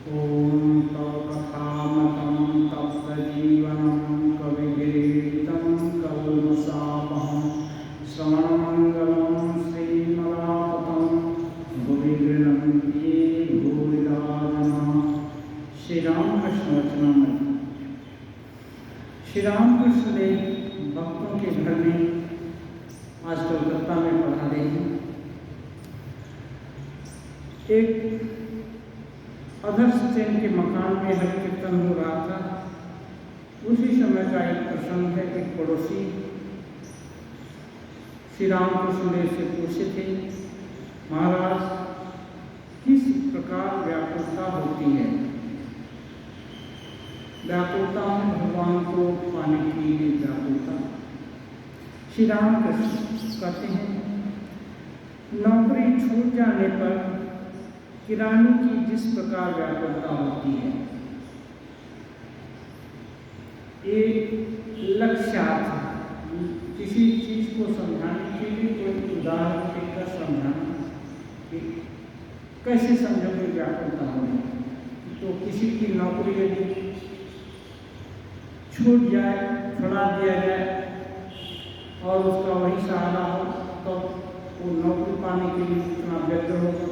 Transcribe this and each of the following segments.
ॐ तव कथामतं तप्तजीवनं कविगीतं कल्मषापहं श्रवणमङ्गलं श्रीमदाततं भुवि गृह्णन्ति भूरिदा जनाः। श्री रामकृष्ण वचनामृत। श्री रामकृष्ण देव भक्तों के घर में आज कलकत्ता में पढ़ा रहे हैं। एक अधर्ष सेन के मकान में हरि कीर्तन हो रहा था। उसी समय का एक प्रसंग है। एक पड़ोसी श्री रामकृष्ण देव से पूछे थे, महाराज किस प्रकार व्याकुलता होती है? व्याकुलता में भगवान को पाने की व्याकुलता। श्री रामकृष्ण कहते हैं, नौकरी छूट जाने पर किरानी की जिस प्रकार व्याकुलता होती है, एक लक्ष्यार्थ किसी चीज को समझाने के लिए कोई उदाहरण देकर समझाना कि कैसे समझोगे व्याकुलता होगी। तो किसी की नौकरी यदि छूट जाए, छुड़ा दिया जाए और उसका वही सहारा हो, तो वो नौकरी पाने के लिए कितना व्यग्र होगा।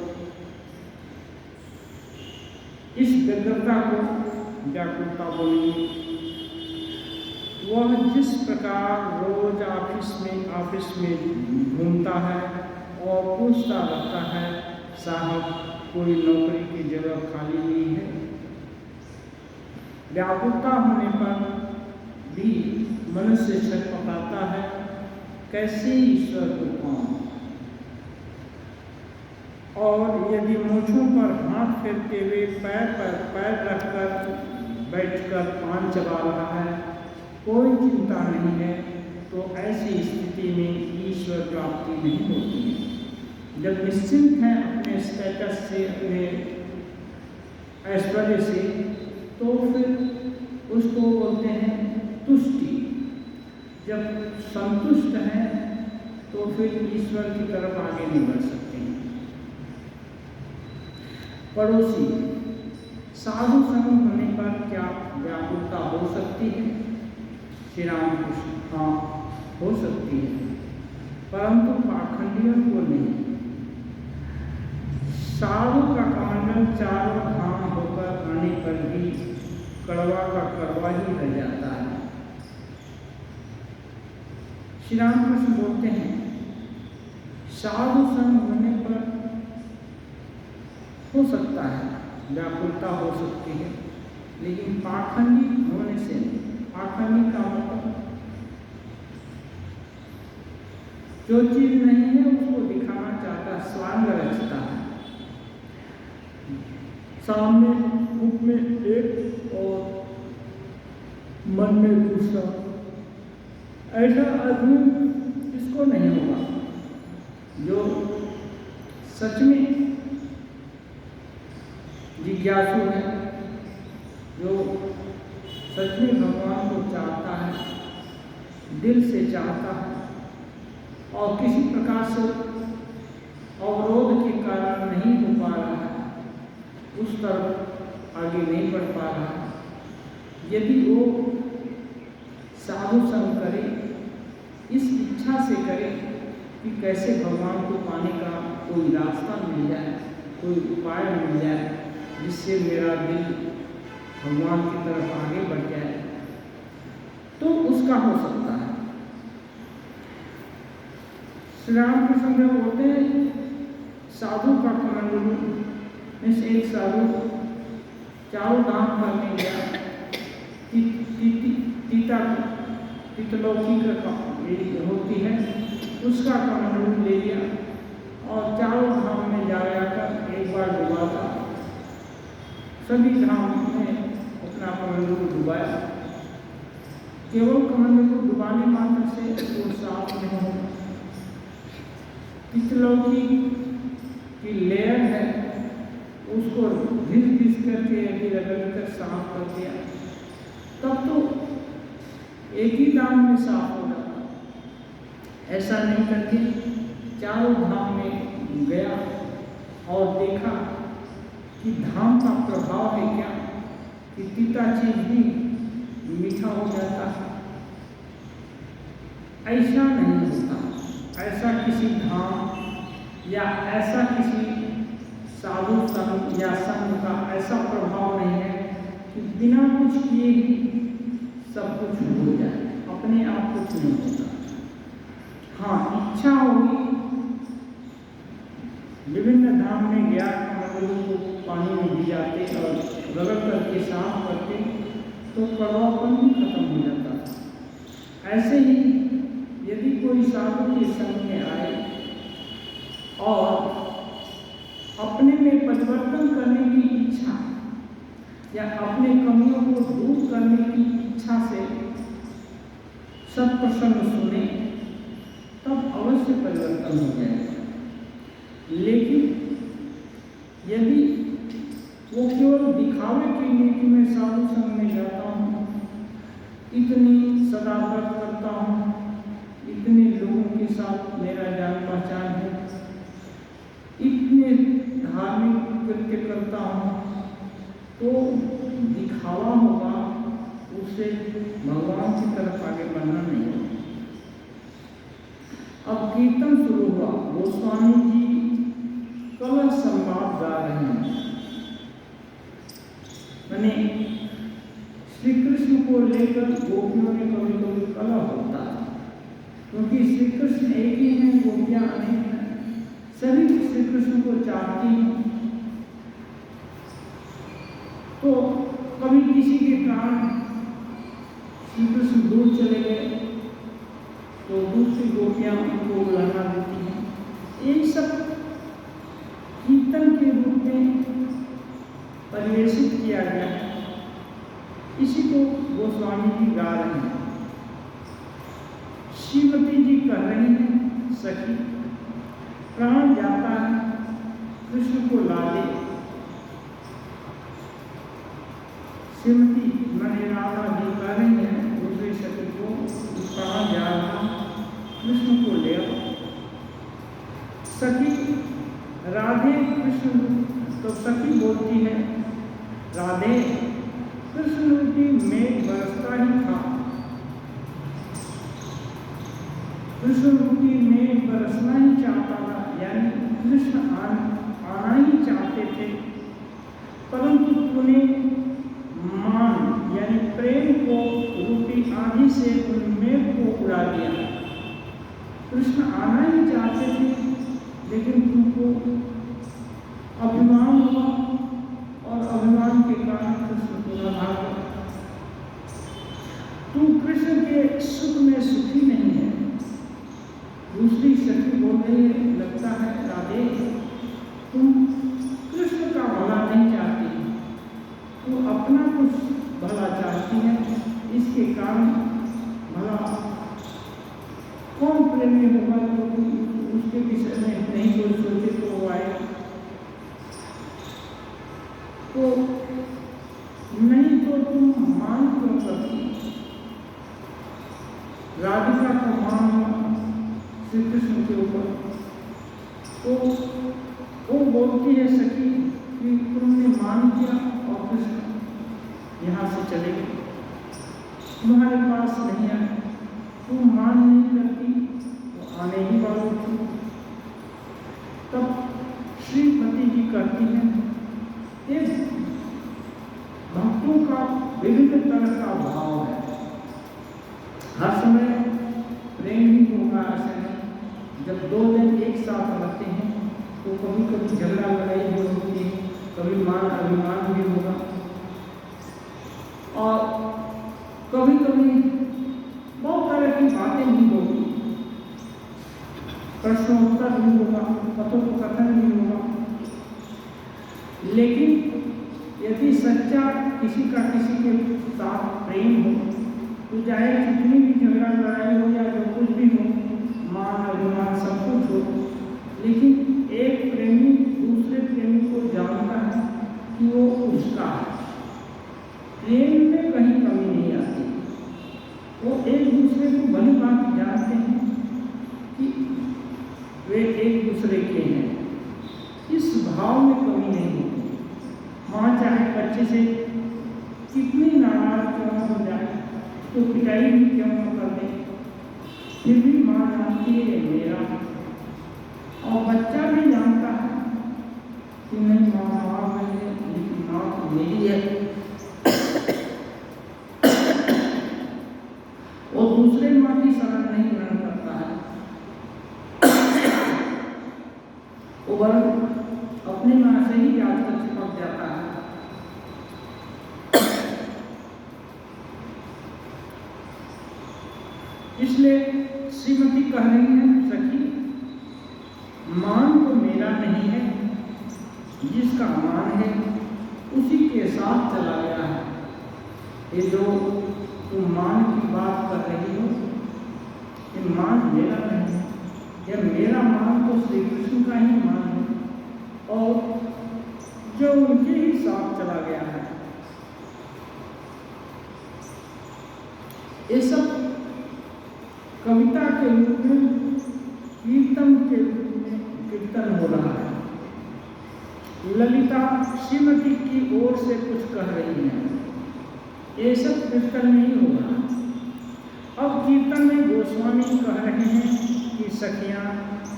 इस व्यग्रता को व्याकुलता बोलेंगे। वह जिस प्रकार रोज ऑफिस में घूमता है और पूछता रहता है, साहब कोई नौकरी की जगह खाली नहीं है। व्याकुलता होने पर भी मनुष्य छटपटाता है, कैसे ईश्वर को पाऊं। और यदि मूँछों पर हाथ फेरते हुए पैर पर पैर रखकर बैठकर पान चबा रहा है, कोई चिंता नहीं है, तो ऐसी स्थिति में ईश्वर प्राप्ति नहीं होती है। जब निश्चिंत है अपने स्टेटस से, अपने ऐश्वर्य से, तो फिर उसको बोलते हैं तुष्टि। जब संतुष्ट हैं तो फिर ईश्वर की तरफ आगे नहीं बढ़ सकते। पड़ोसी, साधु संग होने पर क्या व्याकुलता हो सकती है? श्री रामकृष्ण, हाँ हो सकती है, परंतु पाखंडियों को नहीं। साधु का कमंडल चारों धाम होकर आने पर भी कड़वा का कड़वा ही रह जाता है। श्री रामकृष्ण बोलते हैं, साधु संग होने पर हो सकता है व्याकुलता हो सकती है, लेकिन पाखंडी होने से नहीं। पाखंडी का मतलब जो चीज नहीं है उसको दिखाना चाहता, स्वांग रचता है। सामने मुख में एक और मन में दूसरा, ऐसा आदमी इसको नहीं होगा। जो सच में जिज्ञासु है, जो सच में भगवान को चाहता है, दिल से चाहता है, और किसी प्रकार से अवरोध के कारण नहीं हो पा रहा है, उस तरफ आगे नहीं बढ़ पा रहा है, यदि वो साधु संग करे, इस इच्छा से करे कि कैसे भगवान को पाने का कोई रास्ता मिल जाए, कोई उपाय मिल जाए जिससे मेरा दिल भगवान की तरफ आगे बढ़ जाए, तो उसका हो सकता है। श्री रामकृष्ण देव बोलते हैं, साधु का कमंडलू में से एक साधु चारों धाम भरने गया, तीतलौकी का होती है, उसका कमंडलू ले लिया और चारों धाम में जा कर एक बार डुबाता। सभी धाम में अपना कमंडलू डुबाया। केवल कमंडलू डुबाने मात्र से वो साफ नहीं होगा। तीतलौकी की लेयर है, उसको घिस करके यदि रगड़ कर साफ कर दिया, तब तो एक ही दाम में साफ हो जाता। ऐसा नहीं करके चारों धाम में गया और देखा कि धाम का प्रभाव है क्या कि तीता चीज भी मीठा हो जाता है? ऐसा नहीं होता। ऐसा किसी धाम या ऐसा किसी साधु संत या संत का ऐसा प्रभाव नहीं है कि बिना कुछ किए ही सब कुछ हो जाए, अपने आप कुछ नहीं होता। हाँ, इच्छा होगी। विभिन्न धाम में गया मंदिरों को पानी में भिजाते और रगड़ करके साफ करते तो कड़वापन भी खत्म हो जाता था। ऐसे ही यदि कोई साधु के संग में आए और अपने में परिवर्तन करने की इच्छा या अपने कमियों को दूर करने की इच्छा से सत्प्रसंग सुने, तब अवश्य परिवर्तन हो जाएगा। लेकिन यदि वो केवल दिखावे के लिए कि मैं साधु संग में जाता हूँ, इतनी सदाव्रत करता हूँ, इतने लोगों के साथ मेरा जान पहचान है, इतने धार्मिक कृत्य करता हूँ, तो दिखावा होगा, उससे भगवान की तरफ आगे बढ़ना नहीं होगा। अब कीर्तन शुरू हुआ। गोस्वामी जी कलह संवाद गा रहे हैं। मैंने श्री कृष्ण को लेकर गोपियों में कभी कभी कलह होता है, क्योंकि श्री कृष्ण एक ही हैं, गोपियां अनेक हैं। सभी श्री कृष्ण को चाहती हैं, तो कभी किसी के कारण श्री कृष्ण दूर चले गए तो दूसरी गोपियां उनको बुलाना देती हैं। ये सब कीर्तन के रूप में परिवेशित किया गया है। इसी को गोस्वामी जी गा रहे हैं। श्रीमती जी कह रही हैं, सखी प्राण जाता है, कृष्ण को ला दे। श्रीमती मैंने राधा जी कह रही हैं दूसरे सखी को, प्राण जा रहा, कृष्ण को ले आओ। सखी राधे कृष्ण, तो सखी बोलती है, राधे कृष्ण रूपी मेघ बरसता ही था, कृष्ण रूपी मेघ बरसना ही चाहता था, यानी कृष्ण आना ही चाहते थे, परंतु तूने मान यानी प्रेम को रूपी आंधी से उन मेघ को उड़ा दिया। कृष्ण आना ही चाहते थे, लेकिन तुमको अभिमान हुआ और अभिमान के कारण कृष्ण को न भाग गया। तू कृष्ण के सुख में सुखी नहीं है। दूसरी सखी बोल रही है, लगता है राधे तुम कृष्ण का भला नहीं चाहती, तू अपना कुछ भला चाहती है। इसके कारण भला कौन प्रेमी होगा जो उसके विषय में नहीं कोई सोचे तो वो आए, तो नहीं तो तुम मान क्यों करती? राधिका का मान श्री कृष्ण के ऊपर, तो वो बोलती है सखी कि तुमने मान किया और कृष्ण यहाँ से चले गए, तुम्हारे पास नहीं आए, तुम मान नहीं करती तो आने ही वाली थी। तब श्रीमती जी कहती हैं, एक भक्तों का विभिन्न तरह का भाव है, हर समय प्रेम ही होगा ऐसा नहीं। जब दो दिन एक साथ रहते हैं तो कभी कभी झगड़ा लड़ाई भी होती है, कभी मान अभिमान भी होगा और कभी कभी बहुत तरह की बातें भी होगी, प्रश्नोत्तर भी होगा, कथोपकथन भी होगा। लेकिन यदि सच्चा किसी का किसी के साथ प्रेम हो तो चाहे कितनी भी झगड़ा लड़ाई हो या जो कुछ भी हो, मान अभिमान सब कुछ हो, लेकिन एक प्रेमी दूसरे प्रेमी को जानता है कि वो उसका है। प्रेम में कहीं कमी नहीं आती। वो एक दूसरे को भली बात जानते हैं कि वे एक दूसरे के हैं, इस भाव में कमी नहीं होती। माँ चाहे बच्चे से कितनी नाराज क्यों न हो जाए, तो पिटाई भी क्यों न कर दे, फिर भी माँ जानती है मेरा, और बच्चा भी जानता है कि नहीं माँ है, लेकिन माँ तो मेरी है। और दूसरे माँ की शरण नहीं ग्रहण करता है, वो वरन अपनी माँ से ही याद कर चिपक जाता है। इसलिए श्रीमती कह रही है, सखी मान तो मेरा नहीं है, जिसका मान है उसी के साथ चला गया है। ये जो तुम मान की बात कर रही हो, ये मान मेरा नहीं है, यह मेरा मान तो श्री कृष्ण का ही मान है, और जो उनके ही साथ चला गया है। ये सब कविता के रूप में, कीर्तन के रूप में कीर्तन हो रहा है। ललिता श्रीमती की ओर से कुछ कह रही है, ये सब कीर्तन नहीं हो रहा। अब कीर्तन में गोस्वामी कह रहे हैं कि सखियां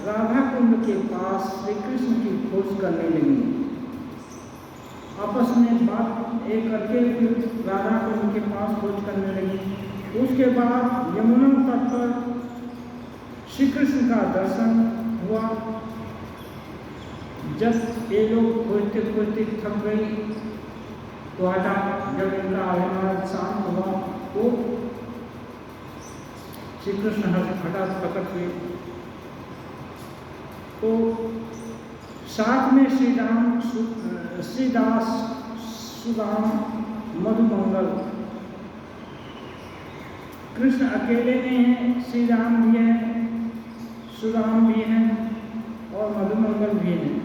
राधा कुंड के पास श्री कृष्ण की खोज करने लगी, आपस में बात एक करके फिर राधा कुंड के पास खोज करने लगी। उसके बाद यमुना तट पर श्री कृष्ण का दर्शन हुआ। जब ये लोग खोजते खोजते थक गई तो हठात जब इनका अभिमान शांत हुआ तो श्री कृष्ण हठात प्रकट हुए। तो साथ में श्री राम, श्रीदास, सुदाम, मधुमंगल, कृष्ण अकेले नहीं हैं, श्री राम भी हैं, सुदाम भी हैं और मधुमंगल भी हैं।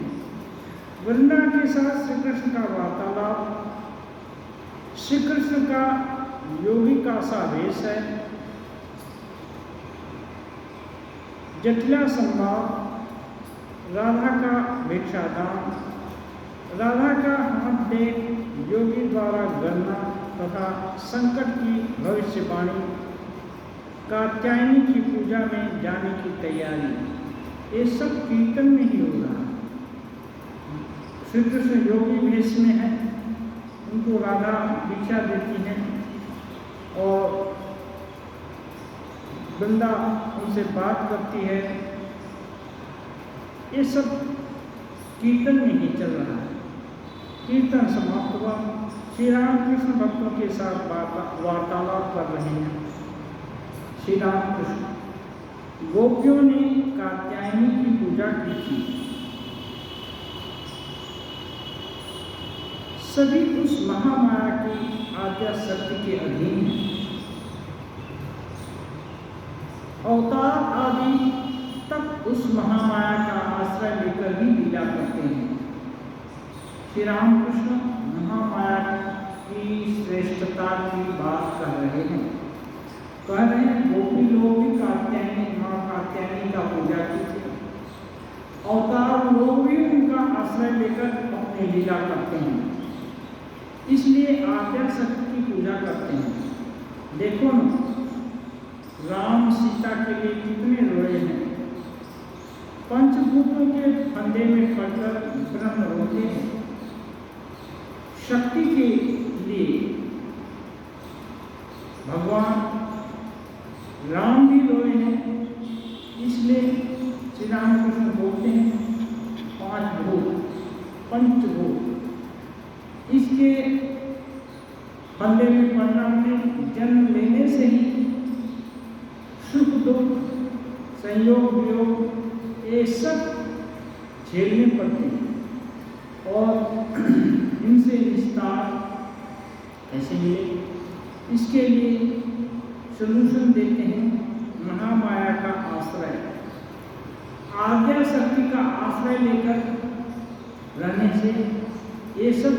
वृंदा के साथ श्री कृष्ण का वार्तालाप, श्री कृष्ण का योगी का सा वेश है, जटिला संवाद, राधा का भिक्षादान, राधा का हाथ देख योगी द्वारा गणना तथा संकट की भविष्यवाणी, कात्यायनी की पूजा में जाने की तैयारी, ये सब कीर्तन में ही हो रहा है। श्री कृष्ण योगी वेश में है, उनको राधा भिक्षा देती है और वृंदा उनसे बात करती है। ये सब कीर्तन में ही चल रहा है। कीर्तन समाप्त हुआ, श्री राम कृष्ण भक्तों के साथ वार्तालाप कर रहे हैं। श्री राम कृष्ण गोपियों ने कात्यायनी की पूजा की थी। सभी उस महामाया की आद्या शक्ति के अधीन हैं। अवतार आदि तक उस महामाया का आश्रय लेकर ही लीला करते हैं। श्री राम कृष्ण महामाया की श्रेष्ठता की बात कर रहे हैं। कह रहे हैं गोपी लोग भी कात्यायनी, माँ कात्यायनी का पूजा की थी। अवतार लोग भी उनका आश्रय लेकर अपनी लीला करते हैं, इसलिए आद्या शक्ति की पूजा करते हैं। देखो न, राम सीता के लिए कितने रोए हैं। पंचभूतों के फंदे में पड़कर ब्रह्म रोते हैं। शक्ति के लिए भगवान राम भी रोए हैं। इसलिए श्री राम कृष्ण बोलते हैं पांच भूत, पंचभूत, इसके फंदे में पड़ना में जन्म लेने से ही सुख दुख, संयोग वियोग, ये सब झेलने पड़ते हैं और इनसे निस्तार कैसे मिले, इसके लिए सलूशन देते हैं महामाया का आश्रय। आद्या शक्ति का आश्रय लेकर रहने से ये सब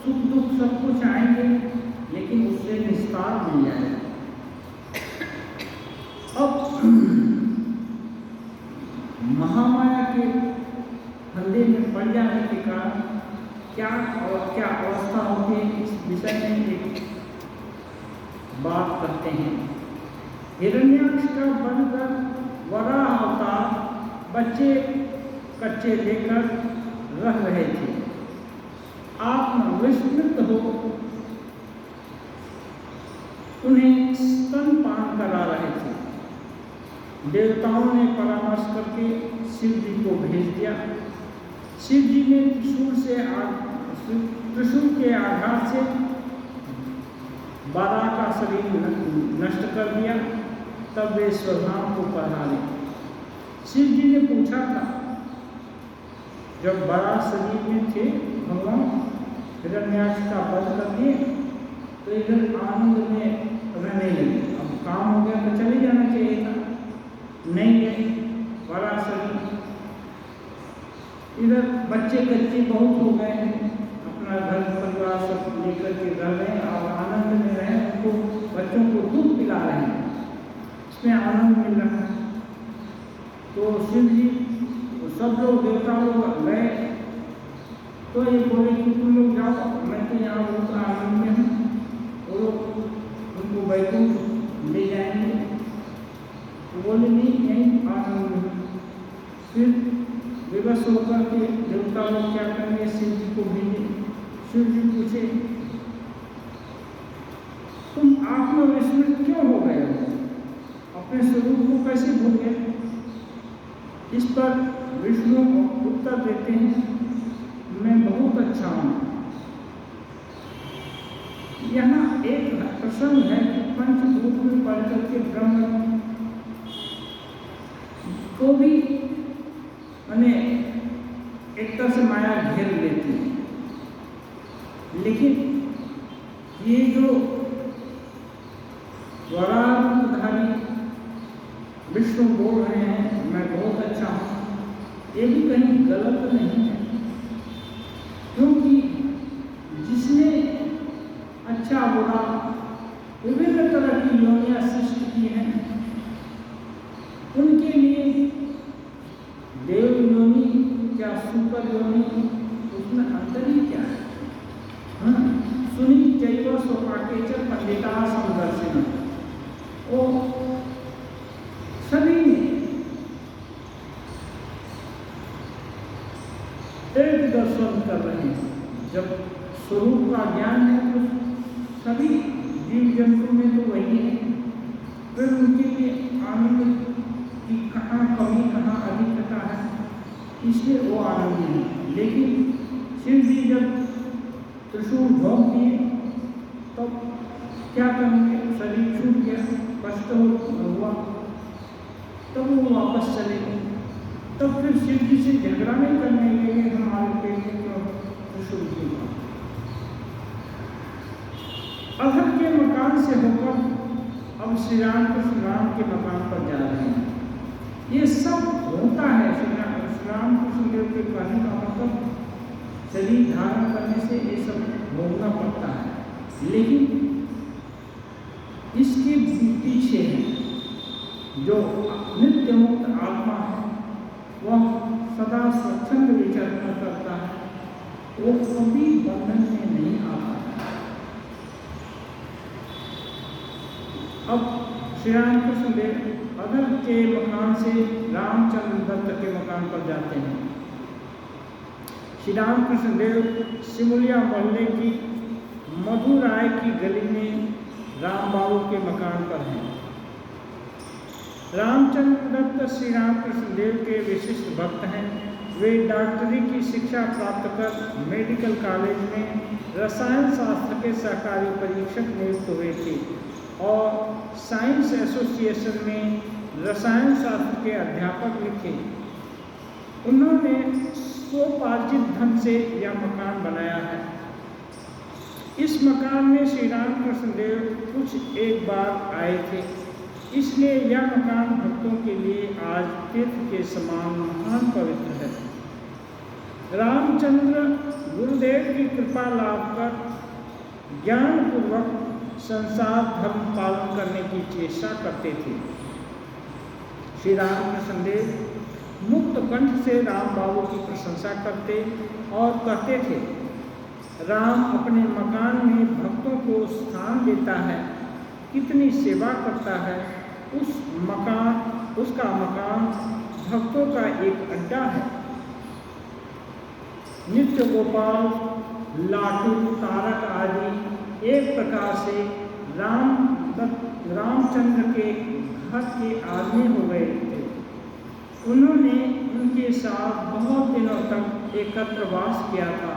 सुख दुख सब कुछ आएंगे, लेकिन उससे निस्तार मिल जाएगा। अब महामाया के फंदे में पड़ जाने के कारण क्या और क्या बात करते हैं। हिरण्याक्ष का बनकर वराह अवतार बच्चे कच्चे लेकर रह रहे थे। आत्मा विस्मृत हो उन्हें स्तनपान करा रहे थे। देवताओं ने परामर्श करके शिव जी को भेज दिया। शिव जी ने त्रिशूल के आघात से बारा का शरीर नष्ट कर दिया। तब वे स्वधाम को पधारे। शिव जी ने पूछा था, जब बड़ा शरीर में थे भगवान हिरण्याक्ष का वध कर दिए तो इधर आनंद में रहने लगे। अब काम हो गया तो चले जाना चाहिए था, नहीं गए। बड़ा शरीर, इधर बच्चे कच्चे बहुत हो गए हैं, अपना घर परिवार सब लेकर के रह रहे हैं और आनंद में रहे। उनको बच्चों को दूध पिला रहे हैं, इसमें आनंद मिल रहा है। तो शिव जी सब लोग देवता लोग गए तो ये बोले कि तुम लोग जाओ, मैं तो यहाँ बहुत आनंद में हूँ। वो लोग उनको वैकुंठ ले जाएंगे। तो बोले नहीं, यहीं आनंद में। फिर विवश होकर के देवता लोग क्या करेंगे, शिव जी को भेजे। शिव जी पूछे, तुम आत्मविस्मृत क्यों हो गए हो, अपने स्वरूप को कैसे भूल गए? इस पर विष्णु उत्तर देते हैं, मैं बहुत अच्छा हूँ। यहाँ एक प्रसंग है कि पंचभूत में पढ़ करके ब्रह्म को भी एक तरह से माया घेर लेती है। लेकिन ये जो वराहधारी विष्णु बोल रहे हैं मैं बहुत अच्छा हूँ, ये भी कहीं गलत नहीं है। क्योंकि जिसने अच्छा बुरा विभिन्न तरह की योनियां सृष्टि की हैं, उनके लिए देव योनि क्या सुपर योनि, उसमें अंतर ही क्या है? हाँ, सुनी चैव स्वपाकेच पंडिता समदर्शिन, वो सभी ने एक दर्शन कर रहे हैं। जब स्वरूप का ज्ञान है तो सभी जीव जंतु में तो वही है। फिर उनके लिए आनंद की कहाँ कमी कहाँ अधिकता है, इसलिए वो आनंद है। लेकिन शिव जी जब त्रिशूल भोग दिए तब क्या करेंगे, शरीर छूट गया, कष्ट हुआ, तब वो वापस चले गए। तब फिर शिव जी से झगड़ा नहीं करने लगे, हमारे पेट में क्यों त्रिशूल क्यों। अधर के मकान से होकर अब श्री राम कृष्ण राम के मकान पर जा रहे हैं। ये सब होता है श्री राम कृष्ण देव के कहने का मतलब शरीर धारण करने से ये सब भोगना पड़ता है। लेकिन इसके पीछे जो नित्य मुक्त आत्मा है वह सदा स्वच्छंद विचरण करता है, वो कभी बंधन में नहीं आता। अब श्री रामकृष्ण देव अधर के मकान से रामचंद्र दत्त के मकान पर जाते हैं। श्री रामकृष्ण देव सिमुलिया मोहल्ले की मधुराय की गली में राम बाबू के मकान पर हैं। रामचंद्र दत्त श्री रामकृष्ण देव के विशिष्ट भक्त हैं। वे डॉक्टरी की शिक्षा प्राप्त कर मेडिकल कॉलेज में रसायन शास्त्र के सहकारी परीक्षक नियुक्त हुए थे और साइंस एसोसिएशन में रसायन शास्त्र के अध्यापक भी थे। उन्होंने स्वोपार्जित धन से यह मकान बनाया है। इस मकान में श्री रामकृष्ण देव कुछ एक बार आए थे, इसलिए यह मकान भक्तों के लिए आज तीर्थ के समान महान पवित्र है। रामचंद्र गुरुदेव की कृपा लाभ कर ज्ञानपूर्वक संसार धर्म पालन करने की चेष्टा करते थे। श्री रामकृष्ण देव मुक्त कंठ से राम बाबू की प्रशंसा करते और कहते थे, राम अपने मकान में भक्तों को स्थान देता है कितनी सेवा करता है। उसका मकान भक्तों का एक अड्डा है। नित्य गोपाल, लाटू, तारक आदि एक प्रकार से रामचंद्र के घर के आदमी हो गए थे। उन्होंने उनके साथ बहुत दिनों तक एकत्र वास किया था।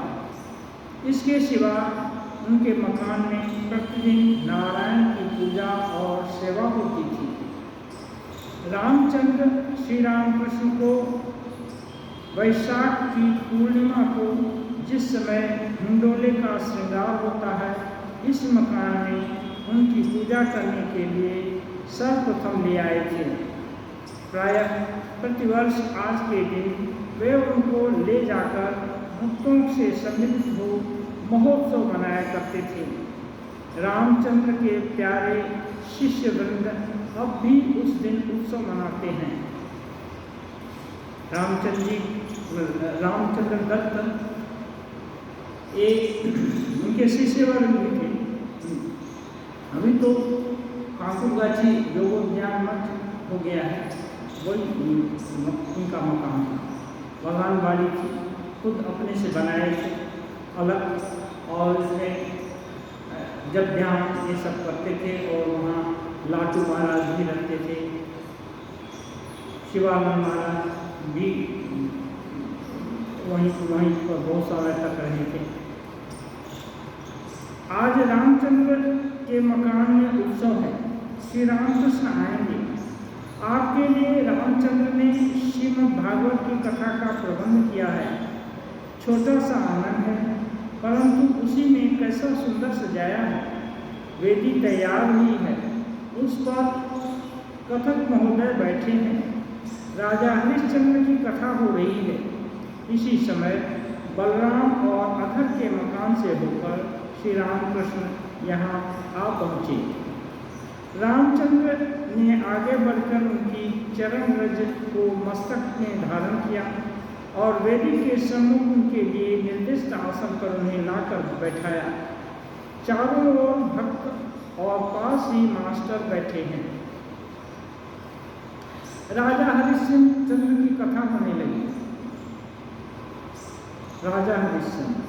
इसके सिवा उनके मकान में प्रतिदिन नारायण की पूजा और सेवा होती थी। रामचंद्र श्री रामकृष्ण को वैशाख की पूर्णिमा को जिस समय हिंडोले का श्रृंगार होता है, इस मकान में उनकी पूजा करने के लिए सर्वप्रथम ले आए थे। प्रायः प्रतिवर्ष आज के दिन वे उनको ले जाकर भक्तों से सम्मिलित हो महोत्सव मनाया करते थे। रामचंद्र के प्यारे शिष्य वृंद अब भी उस दिन उत्सव मनाते हैं। रामचंद्र दत्त एक उनके शिष्य वर्ग भी थे। अभी तो काकुरगाछी योगोज्ञान मठ हो गया है, वही उनका मकान था। भगवान वाली थी, खुद अपने से बनाए थे अलग, और इसमें जब ध्यान ये सब करते थे और वहाँ लाटू महाराज भी रहते थे, शिवानंद महाराज भी वहीं पर बहुत सारा तक रहे थे। आज रामचंद्र के मकान में उत्सव है। श्री रामकृष्ण आएंगे। आपके लिए रामचंद्र ने श्रीमद् भागवत की कथा का प्रबंध किया है। छोटा सा आनंद है, परंतु उसी में कैसा सुंदर सजाया है। वेदी तैयार हुई है, उस पर कथक महोदय बैठे हैं। राजा हरिश्चंद्र की कथा हो रही है। इसी समय बलराम और अधर के मकान से होकर श्री रामकृष्ण यहाँ आ पहुँचे। रामचंद्र ने आगे बढ़कर उनकी चरण रज को मस्तक में धारण किया और वेदी के सम्मुख उनके लिए निर्दिष्ट आसन पर उन्हें लाकर बैठाया। चारों ओर भक्त और पास ही मास्टर बैठे हैं। राजा हरिश्चंद्र की कथा होने लगी। राजा हरिश्चंद्र,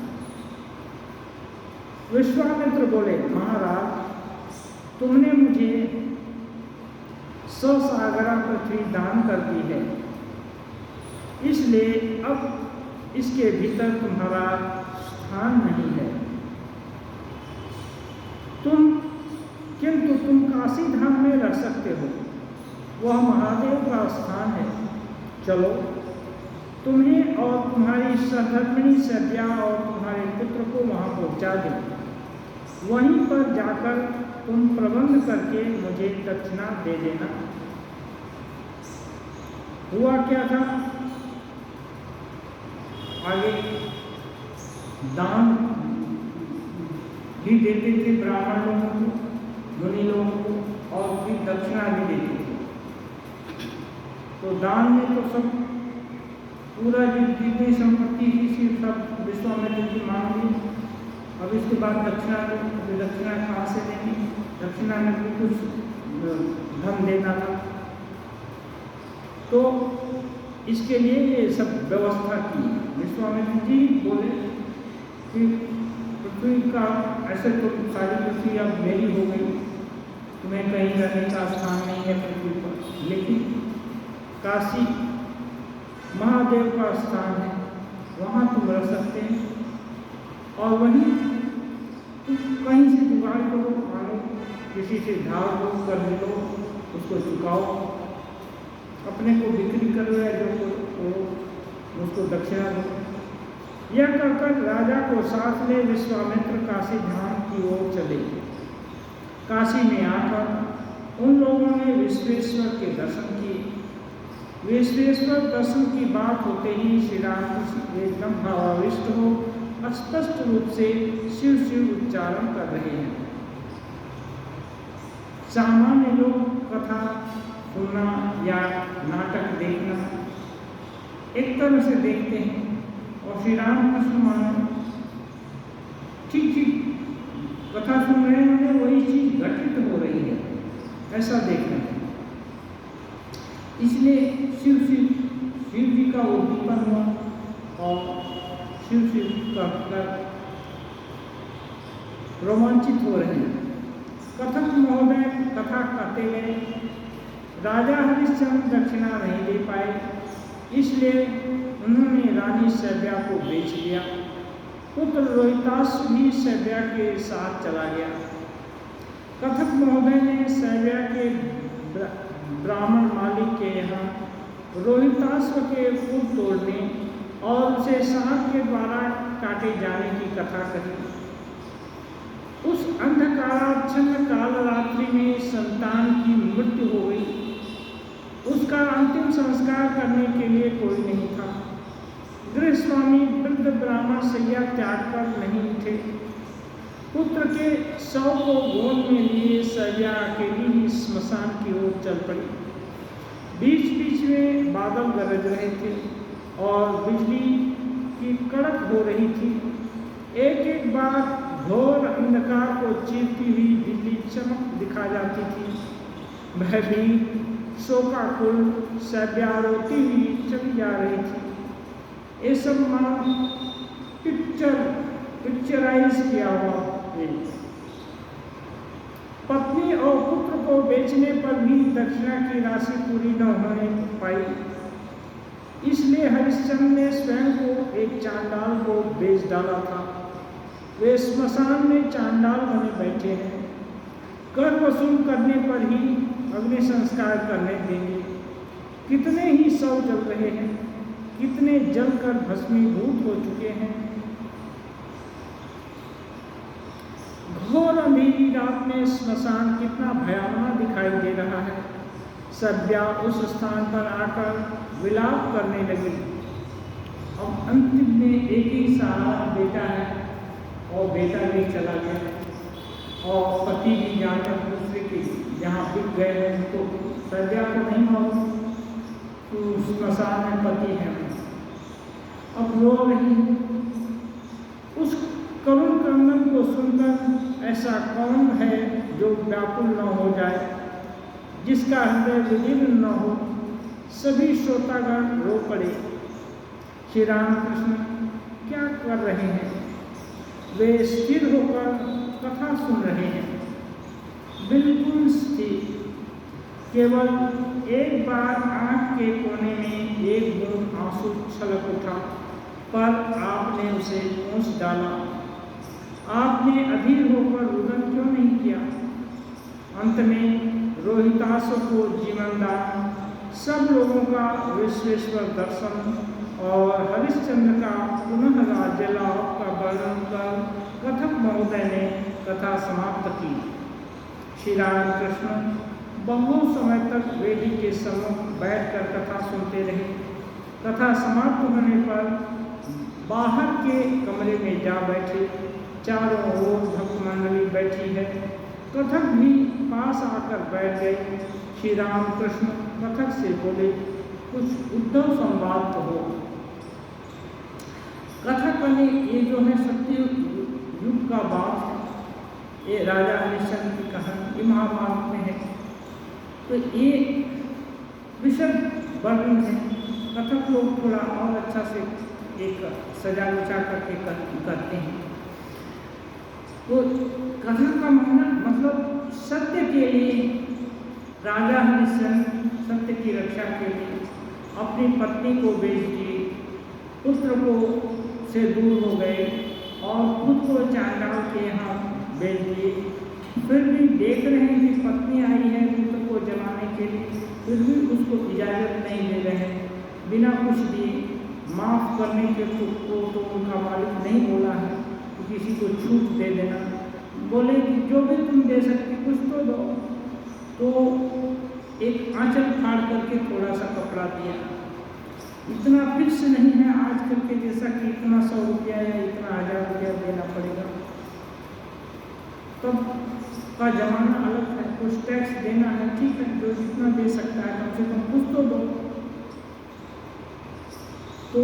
विश्वामित्र बोले, महाराज, तुमने मुझे 100 सागरा पृथ्वी दान कर दी है, इसलिए अब इसके भीतर तुम्हारा स्थान नहीं है। किंतु तुम काशी धाम में रह सकते हो, वह महादेव का स्थान है। चलो, तुम्हें और तुम्हारी सहधर्मिणी सद्या और तुम्हारे पुत्र को वहाँ पहुँचा दें। वहीं पर जाकर तुम प्रबंध करके मुझे दक्षिणा दे देना। हुआ क्या था आगे? दान भी देते थे ब्राह्मण लोगों को, मुनि लोगों को, और फिर दक्षिणा भी देते थे। तो दान में तो सब पूरा जितनी संपत्ति थी सब विश्वामित्र की मांग ली। अब इसके बाद दक्षिणा कहाँ से देंगे? दक्षिणा में भी कुछ धन देना था, तो इसके लिए ये सब व्यवस्था की। विश्वामित्र जी बोले कि पृथ्वी का ऐसे तो सारी पृथ्वी अब मेरी हो गई, तुम्हें कहीं रहने का स्थान नहीं है पृथ्वी पर, लेकिन काशी महादेव का स्थान है, वहाँ तुम रह सकते हैं। और वहीं तुम कहीं से जुगाड़ करो, मानो किसी से धार लो, कर लो, उसको चुकाओ, अपने को बिक्री करो या जो करो, उसको दक्षिणा दो। यह कहकर राजा को साथ ले विश्वामित्र काशी धाम की ओर चले। काशी में आकर उन लोगों ने विश्वेश्वर के दर्शन किए। विश्वेश्वर दर्शन की बात होते ही श्री रामकृष्ण एकदम भावाविष्ट हो स्पष्ट रूप से शिव शिव उच्चारण कर रहे हैं। सामान्य लोग कथा सुनना या नाटक देखना एक तरह से देखते हैं, और श्री रामकृष्ण मानो ठीक कथा सुन रहे हैं, वही चीज घटित हो रही है, ऐसा देखना है। इसलिए शिव जी का उद्दीपन हुआ और शिव का रोमांचित हो रहे हैं। कथक महोदय कथा कहते गए। राजा हरिश्चंद्र दक्षिणा नहीं दे पाए, इसलिए उन्होंने रानी सैव्या को बेच दिया। पुत्र रोहितास भी सैव्या के साथ चला गया। कथक महोदय ने सैव्या के ब्राह्मण मालिक के यहाँ रोहिताश्व के फूल तोड़ने और उसे सांप के द्वारा काटे जाने की कथा कही। उस अंधकाराच्छन्न काल रात्रि में संतान की मृत्यु हो गई। उसका अंतिम संस्कार करने के लिए कोई नहीं था। गृहस्वामी वृद्ध ब्राह्मण सैया त्याग कर नहीं उठे। पुत्र के शव को गोद में लिए सैया अकेली ही स्मशान की ओर चल पड़ी। बीच बीच में बादल गरज रहे थे और बिजली की कड़क हो रही थी। एक एक बार घोर अंधकार को चीरती हुई बिजली चमक दिखा जाती थी। वह भी शोकाकुल सैव्या रोती हुई चली जा रही थी। ये सब मानो पिक्चराइज किया हुआ है। पत्नी और पुत्र को बेचने पर भी दक्षिणा की राशि पूरी न होने पाई। इसलिए हरिश्चंद्र ने स्वयं को एक चांडाल को बेच डाला था। वे स्मशान में चांडाल बने बैठे हैं। कर वसूल करने पर ही अग्नि संस्कार करने देंगे। कितने ही शव जल रहे हैं, कितने जलकर भस्मीभूत हो चुके हैं। घोर अंधेरी रात में स्मशान कितना भयावह दिखाई दे रहा है। सैव्या उस स्थान पर आकर विलाप करने लगी। अब अंतिम में एक ही सहारा बेटा है और बेटा भी चला गया और पति भी जाकर दूसरे के जहाँ बिक गए हैं तो सैव्या को नहीं मालूम तो स्मशान में पति है। अब रो रही। उस करुण क्रंदन को सुनकर ऐसा कौन है जो व्याकुल न हो जाए, जिसका हृदय विदीर्ण न हो। सभी श्रोतागण रो पड़े। श्री रामकृष्ण क्या कर रहे हैं? वे स्थिर होकर कथा सुन रहे हैं, बिल्कुल स्थिर। केवल एक बार आँख के कोने में एक बूंद आंसू छलक उठा, पर आपने उसे पोंछ डाला। आपने अधीर होकर रुदन क्यों नहीं किया? अंत में रोहितास को जीवन दान, सब लोगों का विश्वेश्वर दर्शन और हरिश्चंद्र का पुनः राज्य लाभ का वर्णन कर कथक महोदय ने कथा समाप्त की। श्री रामकृष्ण बहुत समय तक वेदी के सम्मुख बैठकर कथा सुनते रहे। कथा समाप्त होने पर बाहर के कमरे में जा बैठे। चारों ओर भक्त मंडली बैठी है। कथक भी पास आकर बैठ गए। श्री रामकृष्ण कथक से बोले, कुछ उद्धव संवाद तो हो। कथक में ये जो है सत्य युग का बात है, ये राजा हरिश्चंद्र की कहानी, ये महाभारत में है। तो ये विशद वर्णन है। कथक लोग थोड़ा और अच्छा से एक सजा विचार करके करते हैं। तो कथा का मतलब सत्य के लिए राजा हरिश्चंद्र सत्य की रक्षा के लिए अपनी पत्नी को बेच दिए, पुत्र को से दूर हो गए और खुद को चांडाल के यहाँ बेच दिए। फिर भी देख रहे हैं कि पत्नी आई है पुत्र को जलाने के लिए, फिर भी उसको इजाज़त नहीं दे रहे हैं। बिना कुछ दिए माफ़ करने के को तो उनका मालिक नहीं बोला है कि किसी को छूट दे देना। बोले कि जो भी तुम दे सकते कुछ तो दो। तो एक आंचल फाड़ करके थोड़ा सा कपड़ा दिया। इतना फिक्स नहीं है आजकल के जैसा कि इतना 100 रुपया या इतना 1000 रुपया देना पड़ेगा। तब का जमाना अलग है। कुछ टैक्स देना है, ठीक है, जो जितना दे सकता है कम से कम कुछ तो दो। तो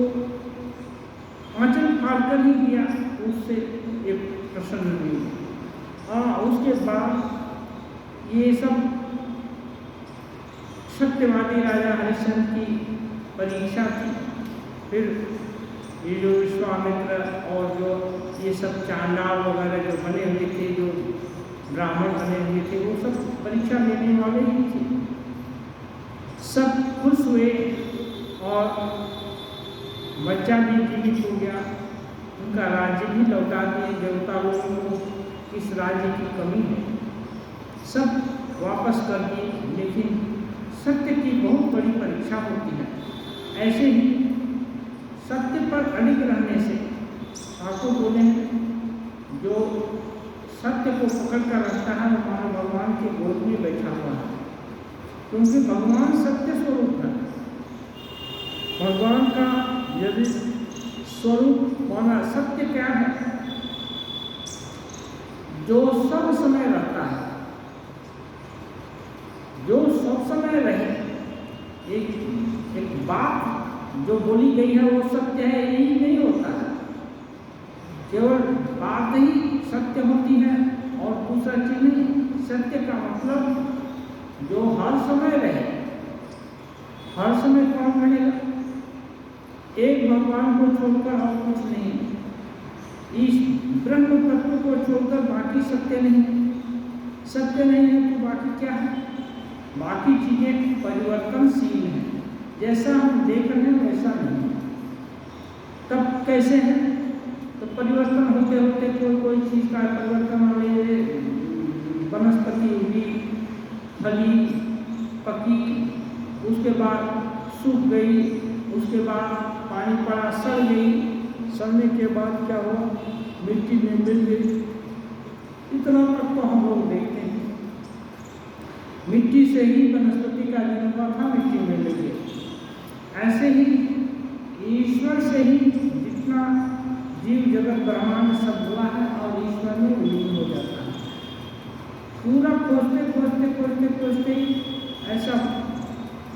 आंचल फाड़ कर ही दिया, उससे एक प्रसन्न हुई। उसके बाद ये सब सत्यवादी राजा हरिश्चंद्र की परीक्षा थी। फिर ये जो विश्वामित्र और जो ये सब चांडाल वगैरह जो बने हुए थे, जो ब्राह्मण बने हुए थे, वो सब परीक्षा लेने वाले ही थे। सब खुश हुए और बच्चा भी जीवित हो गया, उनका राज्य भी लौटा दिए। देवता लोगों को इस राज्य की कमी है, सब वापस कर दिए। लेकिन सत्य की बहुत बड़ी परीक्षा होती है। ऐसे ही सत्य पर अडिग रहने से ठाकुर बोले हैं, जो सत्य को पकड़ कर रखता है वो मानो भगवान के गोद में बैठा हुआ है, क्योंकि भगवान सत्य स्वरूप है। भगवान का यदि स्वरूप माना सत्य क्या है? जो सब समय रहता है, जो सब समय रहे। एक बात जो बोली गई है वो सत्य है, यही नहीं होता है। केवल बात ही सत्य होती है और दूसरा चीज नहीं। सत्य का मतलब जो हर समय रहे। हर समय कौन रहेगा? एक भगवान को छोड़कर और कुछ नहीं, इस ब्रह्म तत्व को छोड़कर बाकी सत्य नहीं। सत्य नहीं है तो बाकी क्या है? बाकी चीजें परिवर्तनशील हैं, जैसा हम देख रहे हैं वैसा नहीं। तब कैसे है? तो परिवर्तन होते होते कोई चीज का परिवर्तन होने, वनस्पति उगी, फली, पकी, उसके बाद सूख गई, उसके बाद पानी पड़ा, सड़ गई, सड़ने के बाद क्या हुआ? मिट्टी में मिल गई। इतना तक तो हम लोग देखते हैं। मिट्टी से ही वनस्पति का जन्म हुआ था, मिट्टी में मिल गई। ऐसे ही ईश्वर से ही जितना जीव जगत ब्रह्मांड सब हुआ है और ईश्वर में विलीन हो जाता है। पूरा खोजते खोजते खोजते खोजते ऐसा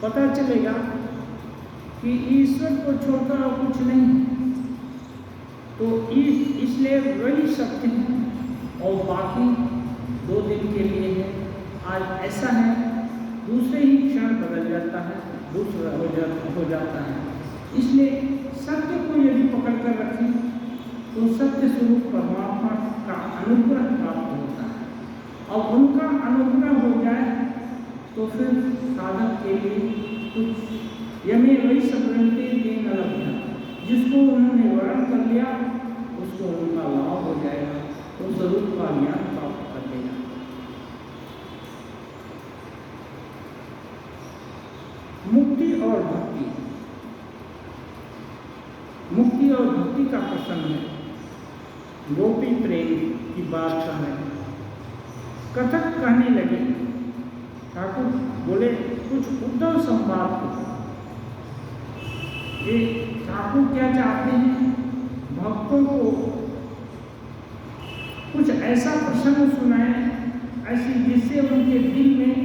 पता चलेगा कि ईश्वर को छोड़कर और कुछ नहीं। तो इसलिए वही सत्य है और बाकी 2 दिन के लिए है। आज ऐसा है, दूसरे ही क्षण बदल जाता है, दूसरा हो जाता है। इसलिए सत्य को यदि पकड़ कर रखें तो सत्य स्वरूप परमात्मा का अनुग्रह प्राप्त होता है। और उनका अनुग्रह हो जाए तो फिर साधक के लिए कुछ यमे वही सब्रंते देन लभ्या, जिसको उन्होंने वर्ण कर लिया उसको उनका लाभ हो जाएगा, तो स्वरूप का ज्ञान प्राप्त कर लेगा। मुक्ति और भक्ति, मुक्ति और भक्ति का प्रसंग है। गोपी प्रेम की बात का है। कथक कहने लगे, ठाकुर बोले कुछ उद्धव संवाद को। ये ठाकुर क्या चाहते हैं? भक्तों को कुछ ऐसा प्रसंग सुनाए, ऐसी जिससे उनके दिल में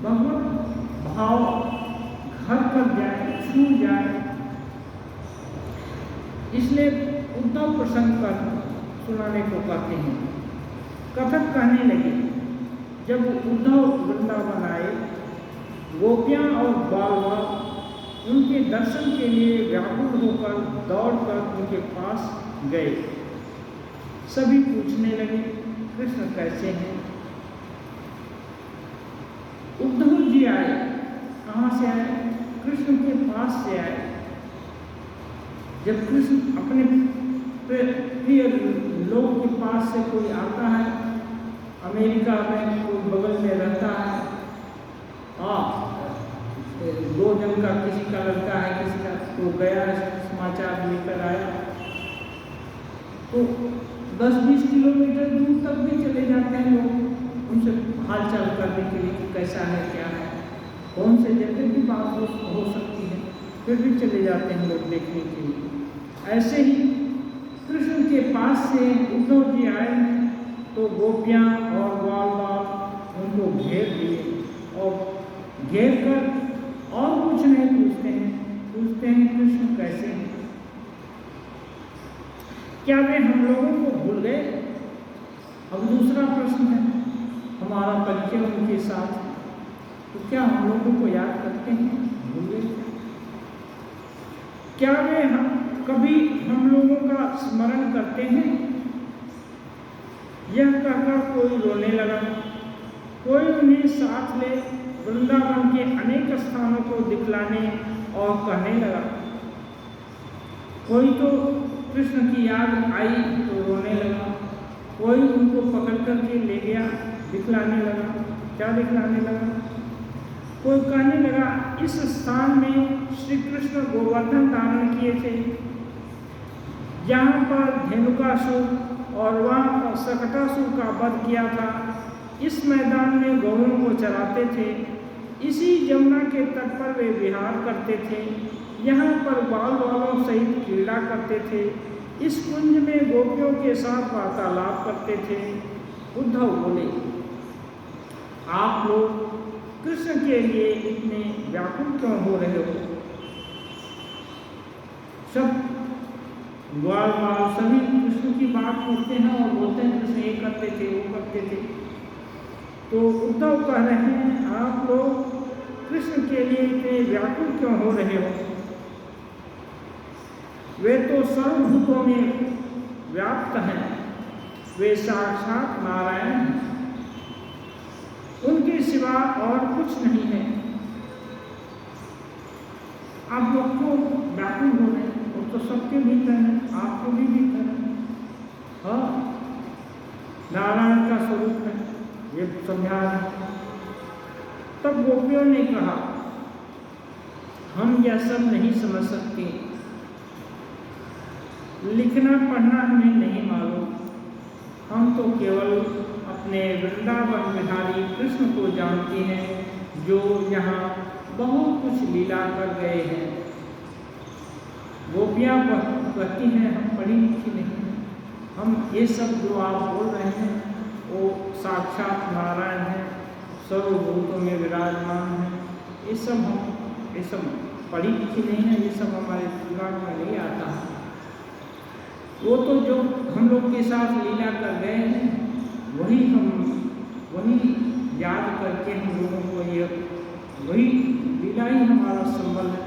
भगवत भाव घर कर जाए, छू जाए। इसलिए उद्धव प्रसंग पर सुनाने को कहते हैं। कथक कहने लगे, जब उद्धव वृंदावन आए, गोपियां और बालवा उनके दर्शन के लिए व्याकुल होकर दौड़कर उनके पास गए। सभी पूछने लगे, कृष्ण कैसे हैं? उद्धव जी आए। कहाँ से आए? कृष्ण के पास से आए। जब कृष्ण अपने प्रिय लोग के पास से कोई आता है, अमेरिका में कोई बगल में रहता है, 2 जन का किसी का लड़का है, किसी का तो गया, समाचार लेकर आया, तो 10-20 किलोमीटर दूर तक भी चले जाते हैं लोग उनसे हालचाल करने के लिए कि कैसा है, क्या है, कौन से जगह की बात हो सकती है, फिर भी चले जाते हैं लोग देखने के लिए। ऐसे ही कृष्ण के पास से उद्धव जी आए तो गोपियाँ और बाल बाल उनको घेर दिए और घेर कर और कुछ नहीं पूछते हैं कृष्ण कैसे हैं? क्या वे हम लोगों को भूल गए? अब दूसरा प्रश्न है, हमारा परिचय उनके साथ, तो क्या हम लोगों को याद करते हैं? भूल गए? क्या वे कभी हम लोगों का स्मरण करते हैं? यह कहकर कोई रोने लगा। कोई उन्हें साथ ले वृंदावन के अनेक स्थानों को दिखलाने और कहने लगा। कोई तो कृष्ण की याद आई तो रोने लगा, कोई उनको पकड़ करके ले गया, दिखलाने लगा। क्या दिखलाने लगा? कोई कहने लगा, इस स्थान में श्री कृष्ण गोवर्धन धारण किए थे, यहाँ पर धेनुकासुर और वहाँ पर सकटासुर का वध किया था, इस मैदान में गौरों को चराते थे, इसी जमुना के तट पर वे विहार करते थे, यहाँ पर बाल बालों सहित क्रीड़ा करते थे, इस कुंज में गोपियों के साथ वार्तालाप करते थे। उद्धव बोले, आप लोग कृष्ण के लिए इतने व्याकुल क्यों हो रहे हो? सब ग्वाल बाल सभी कृष्ण की बात करते हैं और बोलते हैं कृष्ण ये करते थे, वो करते थे। तो उद्धव कह रहे हैं, आप लोग कृष्ण के लिए इतने व्याकुल क्यों हो रहे हो? वे तो सर्वभूतों में व्याप्त हैं, वे साक्षात नारायण हैं, उनके सिवा और कुछ नहीं है। आप लोग क्यों व्याकुल हो रहे हैं? वो तो सबके भीतर है, आपको भी भीतर है। हाँ, नारायण का स्वरूप है, ये समझा रहे। तब गोपियों ने कहा, हम यह सब नहीं समझ सकते, लिखना पढ़ना हमें नहीं मालूम, हम तो केवल अपने वृंदावन बिहारी कृष्ण को जानते हैं, जो यहाँ बहुत कुछ लीला कर गए हैं। गोपियाँ कहती हैं, हम पढ़ी लिखी नहीं हैं, हम ये सब जो आप बोल रहे हैं वो साक्षात नारायण हैं, सर्वभूतों में विराजमान हैं, ये सब पढ़ी लिखी नहीं है, ये सब हमारे दिमाग में नहीं आता। वो तो जो हम लोग के साथ लीला कर गए हैं वही याद करके हम लोगों को ये वही लीला ही हमारा संबल है।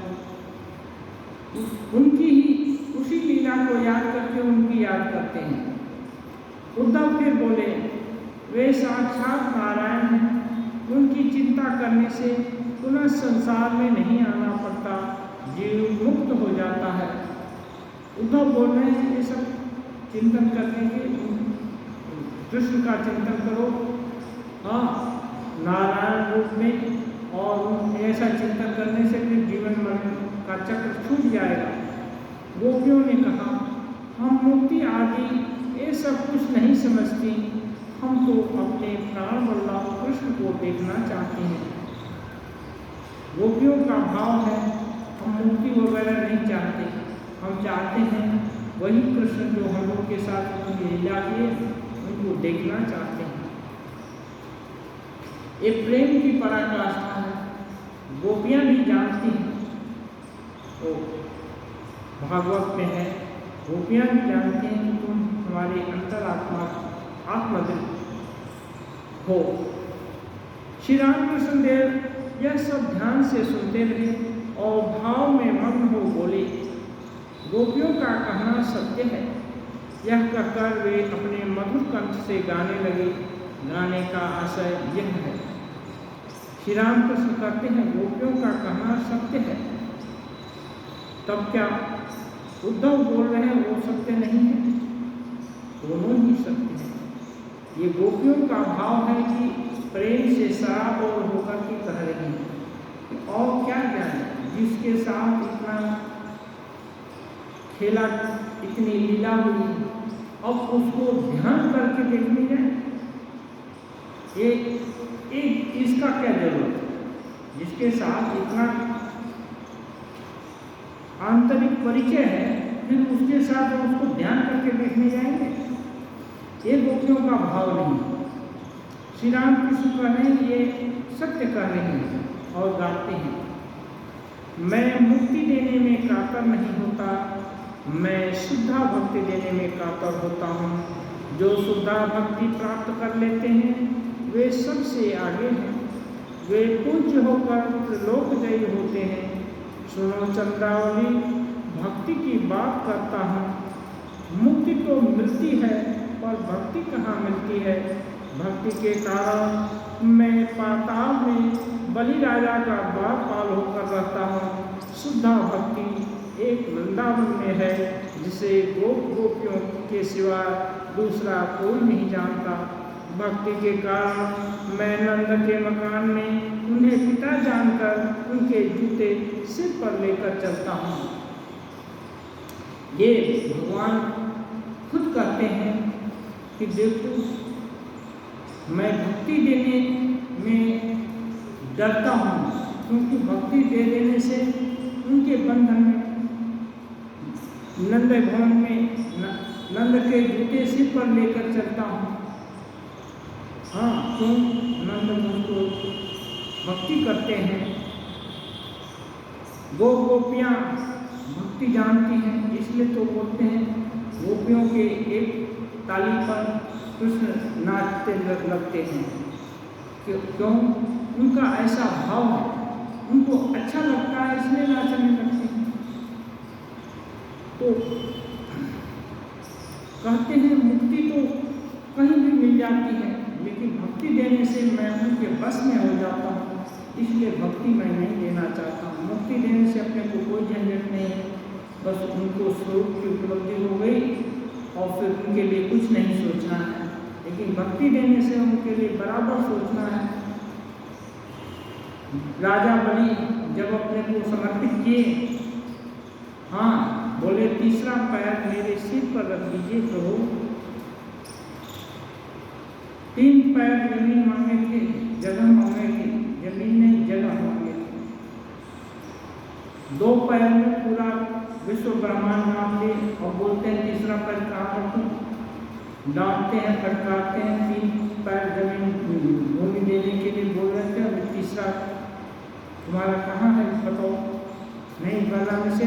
उनकी ही उसी लीला को याद करके उनकी याद करते हैं। उद्धव फिर बोले, वे साक्षात नारायण हैं, उनकी चिंता करने से पुनः संसार में नहीं आना पड़ता, जीव मुक्त हो जाता है। उद्धव बोल रहे हैं, ये सब चिंतन करने के कृष्ण का चिंतन करो, हाँ, नारायण रूप में, और ऐसा चिंतन करने से फिर जीवन मरण का चक्र छूट जाएगा। गोपियों ने कहा, हम मुक्ति आदि ये सब कुछ नहीं समझती, हम तो अपने प्राण वल्लभ कृष्ण को देखना चाहते हैं। गोपियों का भाव है, हम मुक्ति वगैरह नहीं चाहते, हम चाहते हैं वही कृष्ण जो हम लोग के साथ उनकी लीला किए उनको देखना चाहते हैं। ये प्रेम की पराकाष्ठा है, गोपियाँ भी जानती हैं, तो भागवत में है, गोपियाँ भी जानती हैं कि तुम हमारे अंतरात्मा आत्मदृत हो। श्री रामकृष्ण देव यह सब ध्यान से सुनते रहे और भाव में मग्न हो बोले, गोपियों का कहना सत्य है। यह कहकर वे अपने मधुर कंठ से गाने लगे। गाने का आशय यह है, श्री रामकृष्ण कहते हैं गोपियों का कहना सत्य है। तब क्या उद्धव बोल रहे हैं वो सत्य नहीं है? दोनों ही सत्य है। ये गोपियों का भाव है कि प्रेम से शराब और होकर के कह रही है, और क्या जाने जिसके साथ इतना खेला, इतनी लीला हुई, अब उसको ध्यान करके देखनी है, एक इसका क्या जरूरत है? जिसके साथ इतना आंतरिक परिचय है, फिर उसके साथ उसको ध्यान करके देखने जाएंगे? ये गोपियों का भाव नहीं। श्री रामकृष्ण कह रहे हैं, ये सत्य कह रहे हैं और गाते हैं, मैं मुक्ति देने में कातर नहीं होता, मैं शुद्धा भक्ति देने में कातर होता हूँ। जो शुद्धा भक्ति प्राप्त कर लेते हैं वे सबसे आगे हैं। वे पूज्य होकर त्रिलोकजयी होते हैं। सुनो चंद्रावली, भक्ति की बात करता हूँ। मुक्ति तो मिलती है पर भक्ति कहाँ मिलती है। भक्ति के कारण मैं पाताल में बलि राजा का बाल होकर रहता हूँ। शुद्धा भक्ति एक वृंदावन में है जिसे गोपियों के सिवा दूसरा कोई नहीं जानता। भक्ति के कारण मैं नंद के मकान में उन्हें पिता जानकर उनके जूते सिर पर लेकर चलता हूँ। ये भगवान खुद कहते हैं कि देखो, मैं भक्ति देने में डरता हूँ, क्योंकि भक्ति दे देने से उनके बंधन में नंद भवन में नंद के जूते सिर पर लेकर चलता हूँ। हाँ, क्यों? नंद मुझको भक्ति करते हैं। गोपियाँ भक्ति जानती हैं, इसलिए तो बोलते हैं गोपियों के एक ताली पर कृष्ण नाचते लगते हैं। क्यों? उनका ऐसा भाव है, उनको अच्छा लगता है इसलिए नाचने लगते हैं। तो कहते हैं मुक्ति तो कहीं भी मिल जाती है, लेकिन भक्ति देने से मैं उनके बस में हो जाता हूँ, इसलिए भक्ति मैं नहीं देना चाहता हूँ। मुक्ति देने से अपने को कोई झंझट नहीं है, बस उनको स्वरूप की उपलब्धि हो गई और फिर उनके लिए कुछ नहीं सोचना है। लेकिन भक्ति देने से उनके लिए बराबर सोचना है। राजा बलि जब अपने को समर्पित किए, हाँ बोले तीसरा पैर मेरे सिर पर रख दीजिए प्रभु। 3 पैर जमीन मांगे थे, जगह मांगे थे, जमीन नहीं जगह मांगे थे। 2 पैर में पूरा विश्व ब्रह्मांड मांग लिए और बोलते हैं तीसरा पैर कहाँ रखूं। डांटते हैं, फटकारते हैं। 3 पैर जमीन भूमि देने के लिए बोल रहे थे, अभी तीसरा तुम्हारा कहाँ है बताओ। नहीं बना में से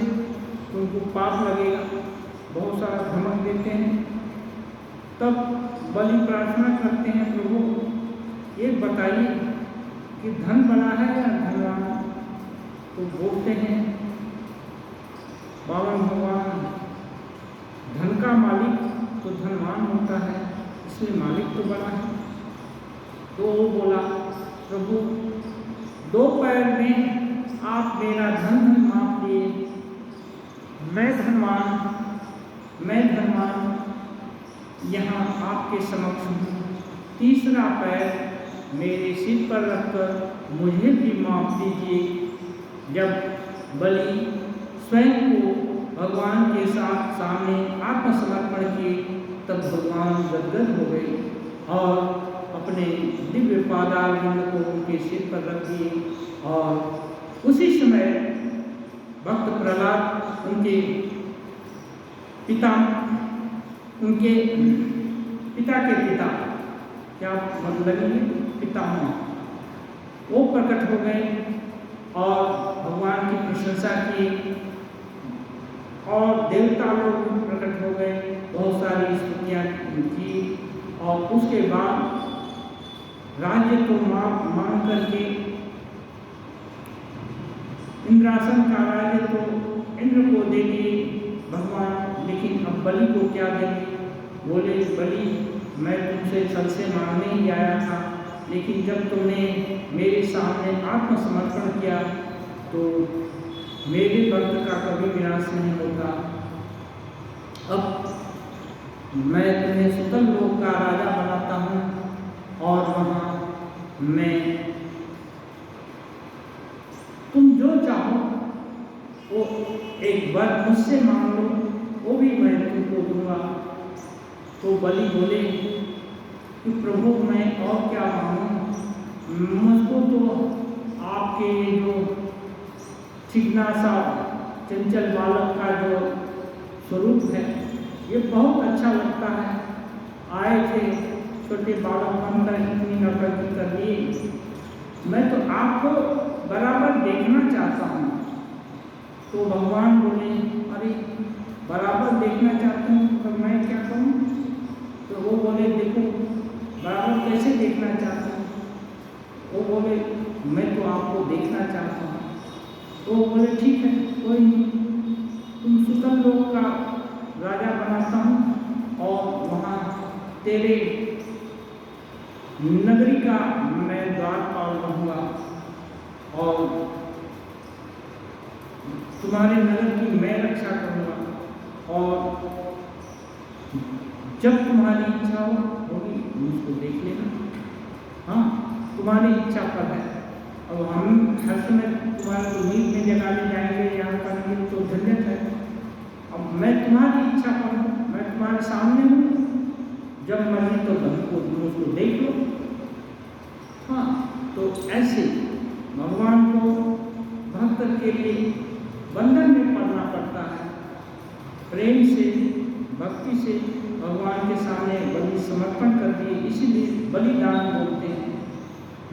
तुमको पाप लगेगा, बहुत सारा धमक देते हैं। तब बलि प्रार्थना करते हैं, प्रभु ये बताइए कि धन बड़ा है या धनवान। तो बोलते हैं पावन भगवान, धन का मालिक तो धनवान होता है, इसलिए मालिक तो बड़ा है। तो वो बोला प्रभु 2 पैर में आप मेरा धन माप लिए, मैं धनवान यहाँ आपके समक्ष हूँ। तीसरा पैर मेरे सिर पर रखकर मुझे भी माफ दीजिए। जब बलि स्वयं को भगवान के साथ सामने आत्मसमर्पण किए, तब भगवान गदगद हो गए और अपने दिव्य पादारविंद को उनके सिर पर रख दिए। और उसी समय भक्त प्रहलाद उनके पिता के पिता क्या मतलब पिता वो प्रकट हो गए और भगवान की प्रशंसा की और देवता लोग भी प्रकट हो गए, बहुत सारी स्तुतियाँ की। और उसके बाद राज्य को मांग करके इंद्रासन का राज्य तो इंद्र को दे दिए भगवान, लेकिन अब बलि को क्या देंगे। बोले बलि मैं तुमसे छल से मांगने ही आया था, लेकिन जब तुमने मेरे सामने आत्मसमर्पण किया तो मेरे भक्त का कभी विनाश नहीं होता। अब मैं तुम्हें सुतल लोक का राजा बनाता हूँ और वहाँ मैं तुम जो चाहो वो एक बार मुझसे मांग लो, वो भी मैं तुमको दूंगा। तो बलि बोले कि प्रभु मैं और क्या मांगूं, मुझको तो आपके जो चिकना सा चंचल बालक का जो स्वरूप है ये बहुत अच्छा लगता है। आए थे छोटे बालक बनकर इतनी नौकरी कर लिए, मैं तो आपको बराबर देखना चाहता हूँ। तो भगवान बोले अरे बराबर देखना चाहते हूँ तो मैं क्या करूँ। तो वो बोले देखो बराबर कैसे देखना चाहते हो? वो बोले मैं तो आपको देखना चाहता हूँ। तो वो बोले ठीक है कोई नहीं, तुम सुतल लोक का राजा बनाता हूँ और वहाँ तेरे नगरी का मैं द्वारपाल रहूँगा और तुम्हारे नगर की मैं रक्षा करूँगा और जब तुम्हारी इच्छा होगी मुझको देख लेना। हाँ, तुम्हारी इच्छा कब है? अब हम हर समय तुम्हारे को नींद में जगाने जाएंगे यहाँ करेंगे तो झंझट है। अब मैं तुम्हारी इच्छा पर हूँ, मैं तुम्हारे सामने हूँ, जब मर्जी तो मुझको देख लो। हाँ, तो ऐसे भगवान को भक्त के लिए बंधन में पड़ना पड़ता है। प्रेम से भक्ति से भगवान के सामने बलि समर्पण कर दिए, इसीलिए बलिदान बोलते हैं।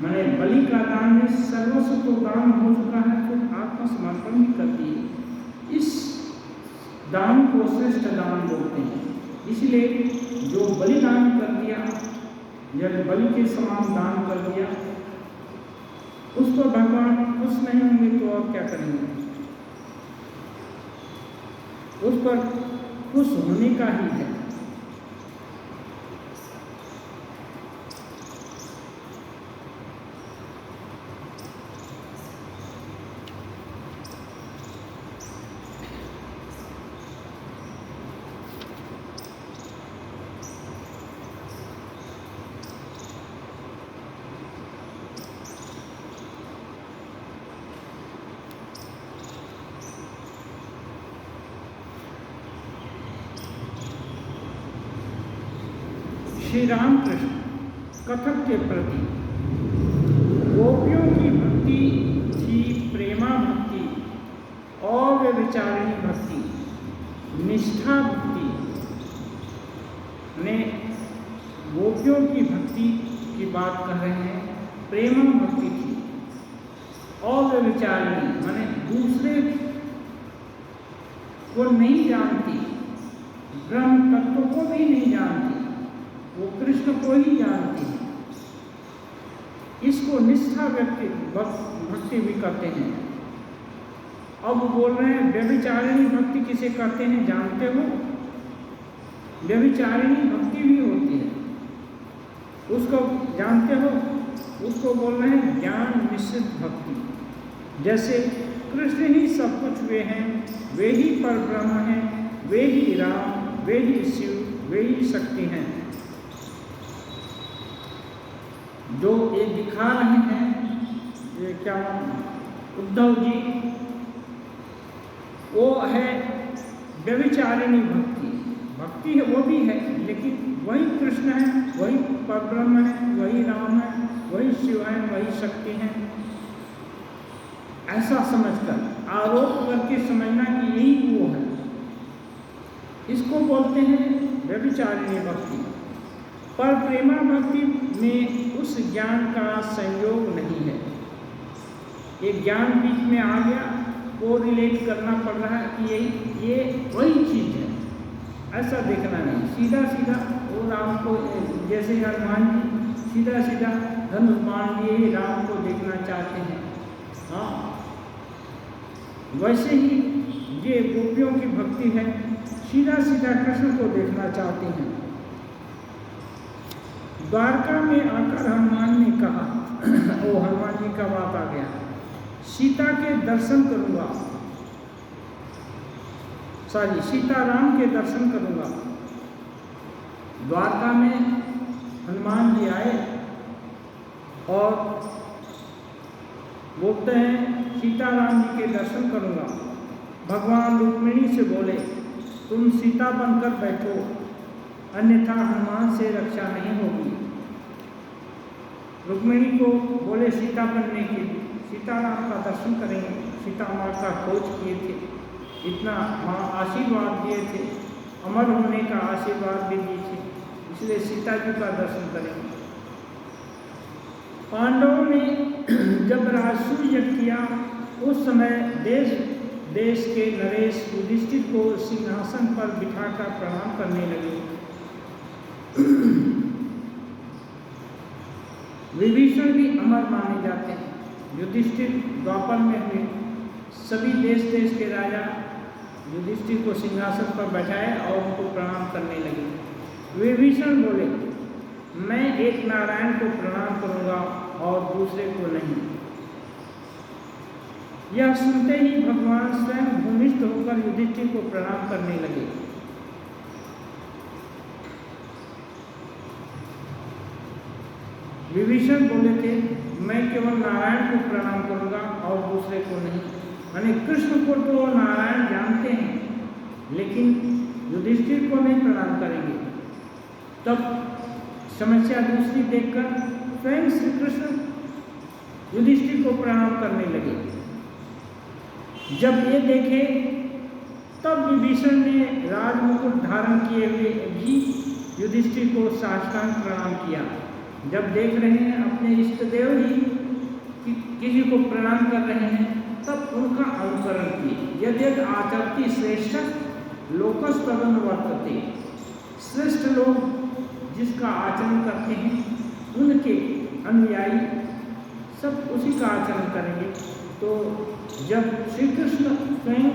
मैंने बलि का दान में सर्वस्व तो दान हो चुका है, फिर आत्मसमर्पण भी कर दिए। इस दान को श्रेष्ठ दान बोलते हैं। इसलिए जो बलिदान कर दिया, जब बलि के समान दान कर दिया, उस पर भगवान खुश नहीं होंगे तो और क्या करेंगे? उस पर खुश होने का ही है। श्री रामकृष्ण कथक के प्रति गोपियों की भक्ति थी प्रेमा भक्ति, अव्यभिचारिणी भक्ति, निष्ठा भक्ति ने गोपियों की भक्ति की बात कर रहे हैं। प्रेमा भक्ति थी, अव्यभिचारिणी माने दूसरे को नहीं जानती, ब्रह्म तत्व को भी नहीं जानती, वो कृष्ण को ही जानती है। इसको निष्ठा भक्ति भी कहते हैं। अब बोल रहे हैं व्यभिचारिणी भक्ति किसे कहते हैं जानते हो? व्यभिचारिणी भक्ति भी होती है, उसको जानते हो? उसको बोल रहे हैं ज्ञान मिश्रित भक्ति। जैसे कृष्ण ही सब कुछ वे हैं, वे ही पर ब्रह्म हैं, वे ही राम, वे ही शिव, वे ही शक्ति हैं। जो ये दिखा रहे हैं, ये क्या उद्धव जी, वो है व्यभिचारिणी भक्ति। भक्ति है वो भी है, लेकिन वही कृष्ण है, वही परब्रह्म है, वही राम है, वही शिव है, वही शक्ति है। ऐसा समझकर आरोप करके समझना कि यही वो है, इसको बोलते हैं व्यभिचारिणी भक्ति। पर प्रेमा भक्ति में उस ज्ञान का संयोग नहीं है। ये ज्ञान बीच में आ गया, वो रिलेट करना पड़ रहा है कि ये वही चीज़ है, ऐसा देखना नहीं। सीधा सीधा वो राम को, जैसे हनुमान जी सीधा सीधा धनुष बाण लिए राम को देखना चाहते हैं, हाँ, वैसे ही ये गोपियों की भक्ति है, सीधा सीधा कृष्ण को देखना चाहते हैं। द्वारका में आकर हनुमान ने कहा, वो हनुमान जी का बात आ गया, सीता के दर्शन करूंगा, सीताराम के दर्शन करूंगा। द्वारका में हनुमान जी आए और बोलते हैं सीताराम जी के दर्शन करूंगा। भगवान रुक्मिणी से बोले तुम सीता बनकर बैठो, अन्यथा हनुमान से रक्षा नहीं होगी। रुक्मिणी को बोले सीता बनने के लिए, सीताराम का दर्शन करेंगे। सीता माँ का खोज किए थे, इतना माँ आशीर्वाद दिए थे, अमर होने का आशीर्वाद भी दिए थे, इसलिए सीता जी का दर्शन करेंगे। पांडवों ने जब राजसूय यज्ञ किया, उस समय देश देश के नरेश युधिष्ठिर को सिंहासन पर बिठाकर प्रणाम करने लगे। विभीषण भी अमर माने जाते हैं। युधिष्ठिर द्वापर में हुए सभी देश देश के राजा युधिष्ठिर को सिंहासन पर बैठाए और उनको प्रणाम करने लगे। विभीषण बोले, मैं एक नारायण को प्रणाम करूंगा और दूसरे को नहीं। यह सुनते ही भगवान स्वयं भूमिष्ठ होकर युधिष्ठिर को प्रणाम करने लगे। विभीषण बोले थे, मैं केवल नारायण को प्रणाम करूंगा और दूसरे को नहीं। यानी कृष्ण को तो नारायण जानते हैं, लेकिन युधिष्ठिर को नहीं प्रणाम करेंगे। तब समस्या दूसरी देखकर स्वयं श्री कृष्ण युधिष्ठिर को प्रणाम करने लगे। जब ये देखे तब विभीषण ने राजमुकुट धारण किए हुए भी युधिष्ठिर को साष्टांग प्रणाम किया। जब देख रहे हैं अपने इष्ट देव ही किसी को प्रणाम कर रहे हैं, तब उनका अनुकरण किए। यद्यद् आचरति श्रेष्ठ लोकस्तदनुवर्तते। श्रेष्ठ लोग जिसका आचरण करते हैं, उनके अनुयायी सब उसी का आचरण करेंगे। तो जब श्री कृष्ण स्वयं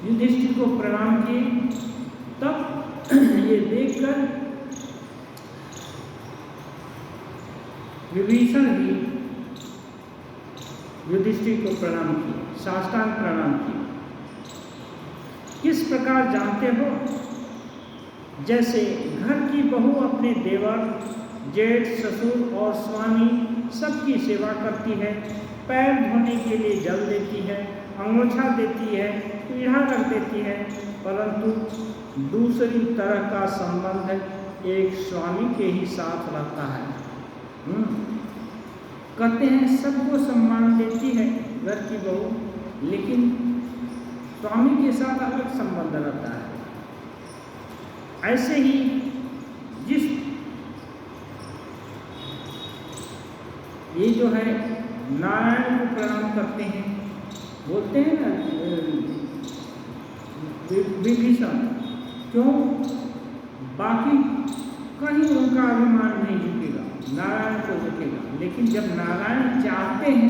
युधिष्ठिर को प्रणाम किए, तब ये देखकर विभीषण भी युधिष्ठिर को प्रणाम किए, साष्टांग प्रणाम किए। किस प्रकार जानते हो? जैसे घर की बहू अपने देवर, जेठ, ससुर और स्वामी सबकी सेवा करती है, पैर धोने के लिए जल देती है, अंगोछा देती है, पीढ़ा रख देती है, परंतु दूसरी तरह का संबंध एक स्वामी के ही साथ रहता है। कहते हैं सबको सम्मान देती है घर की बहू, लेकिन स्वामी के साथ अलग संबंध रहता है। ऐसे ही जिस ये जो है नारायण को प्रणाम करते हैं, बोलते हैं ना विभीषण, क्यों? बाकी कहीं उनका अभिमान नहीं झुकेगा, नारायण को झुकेगा। लेकिन जब नारायण चाहते हैं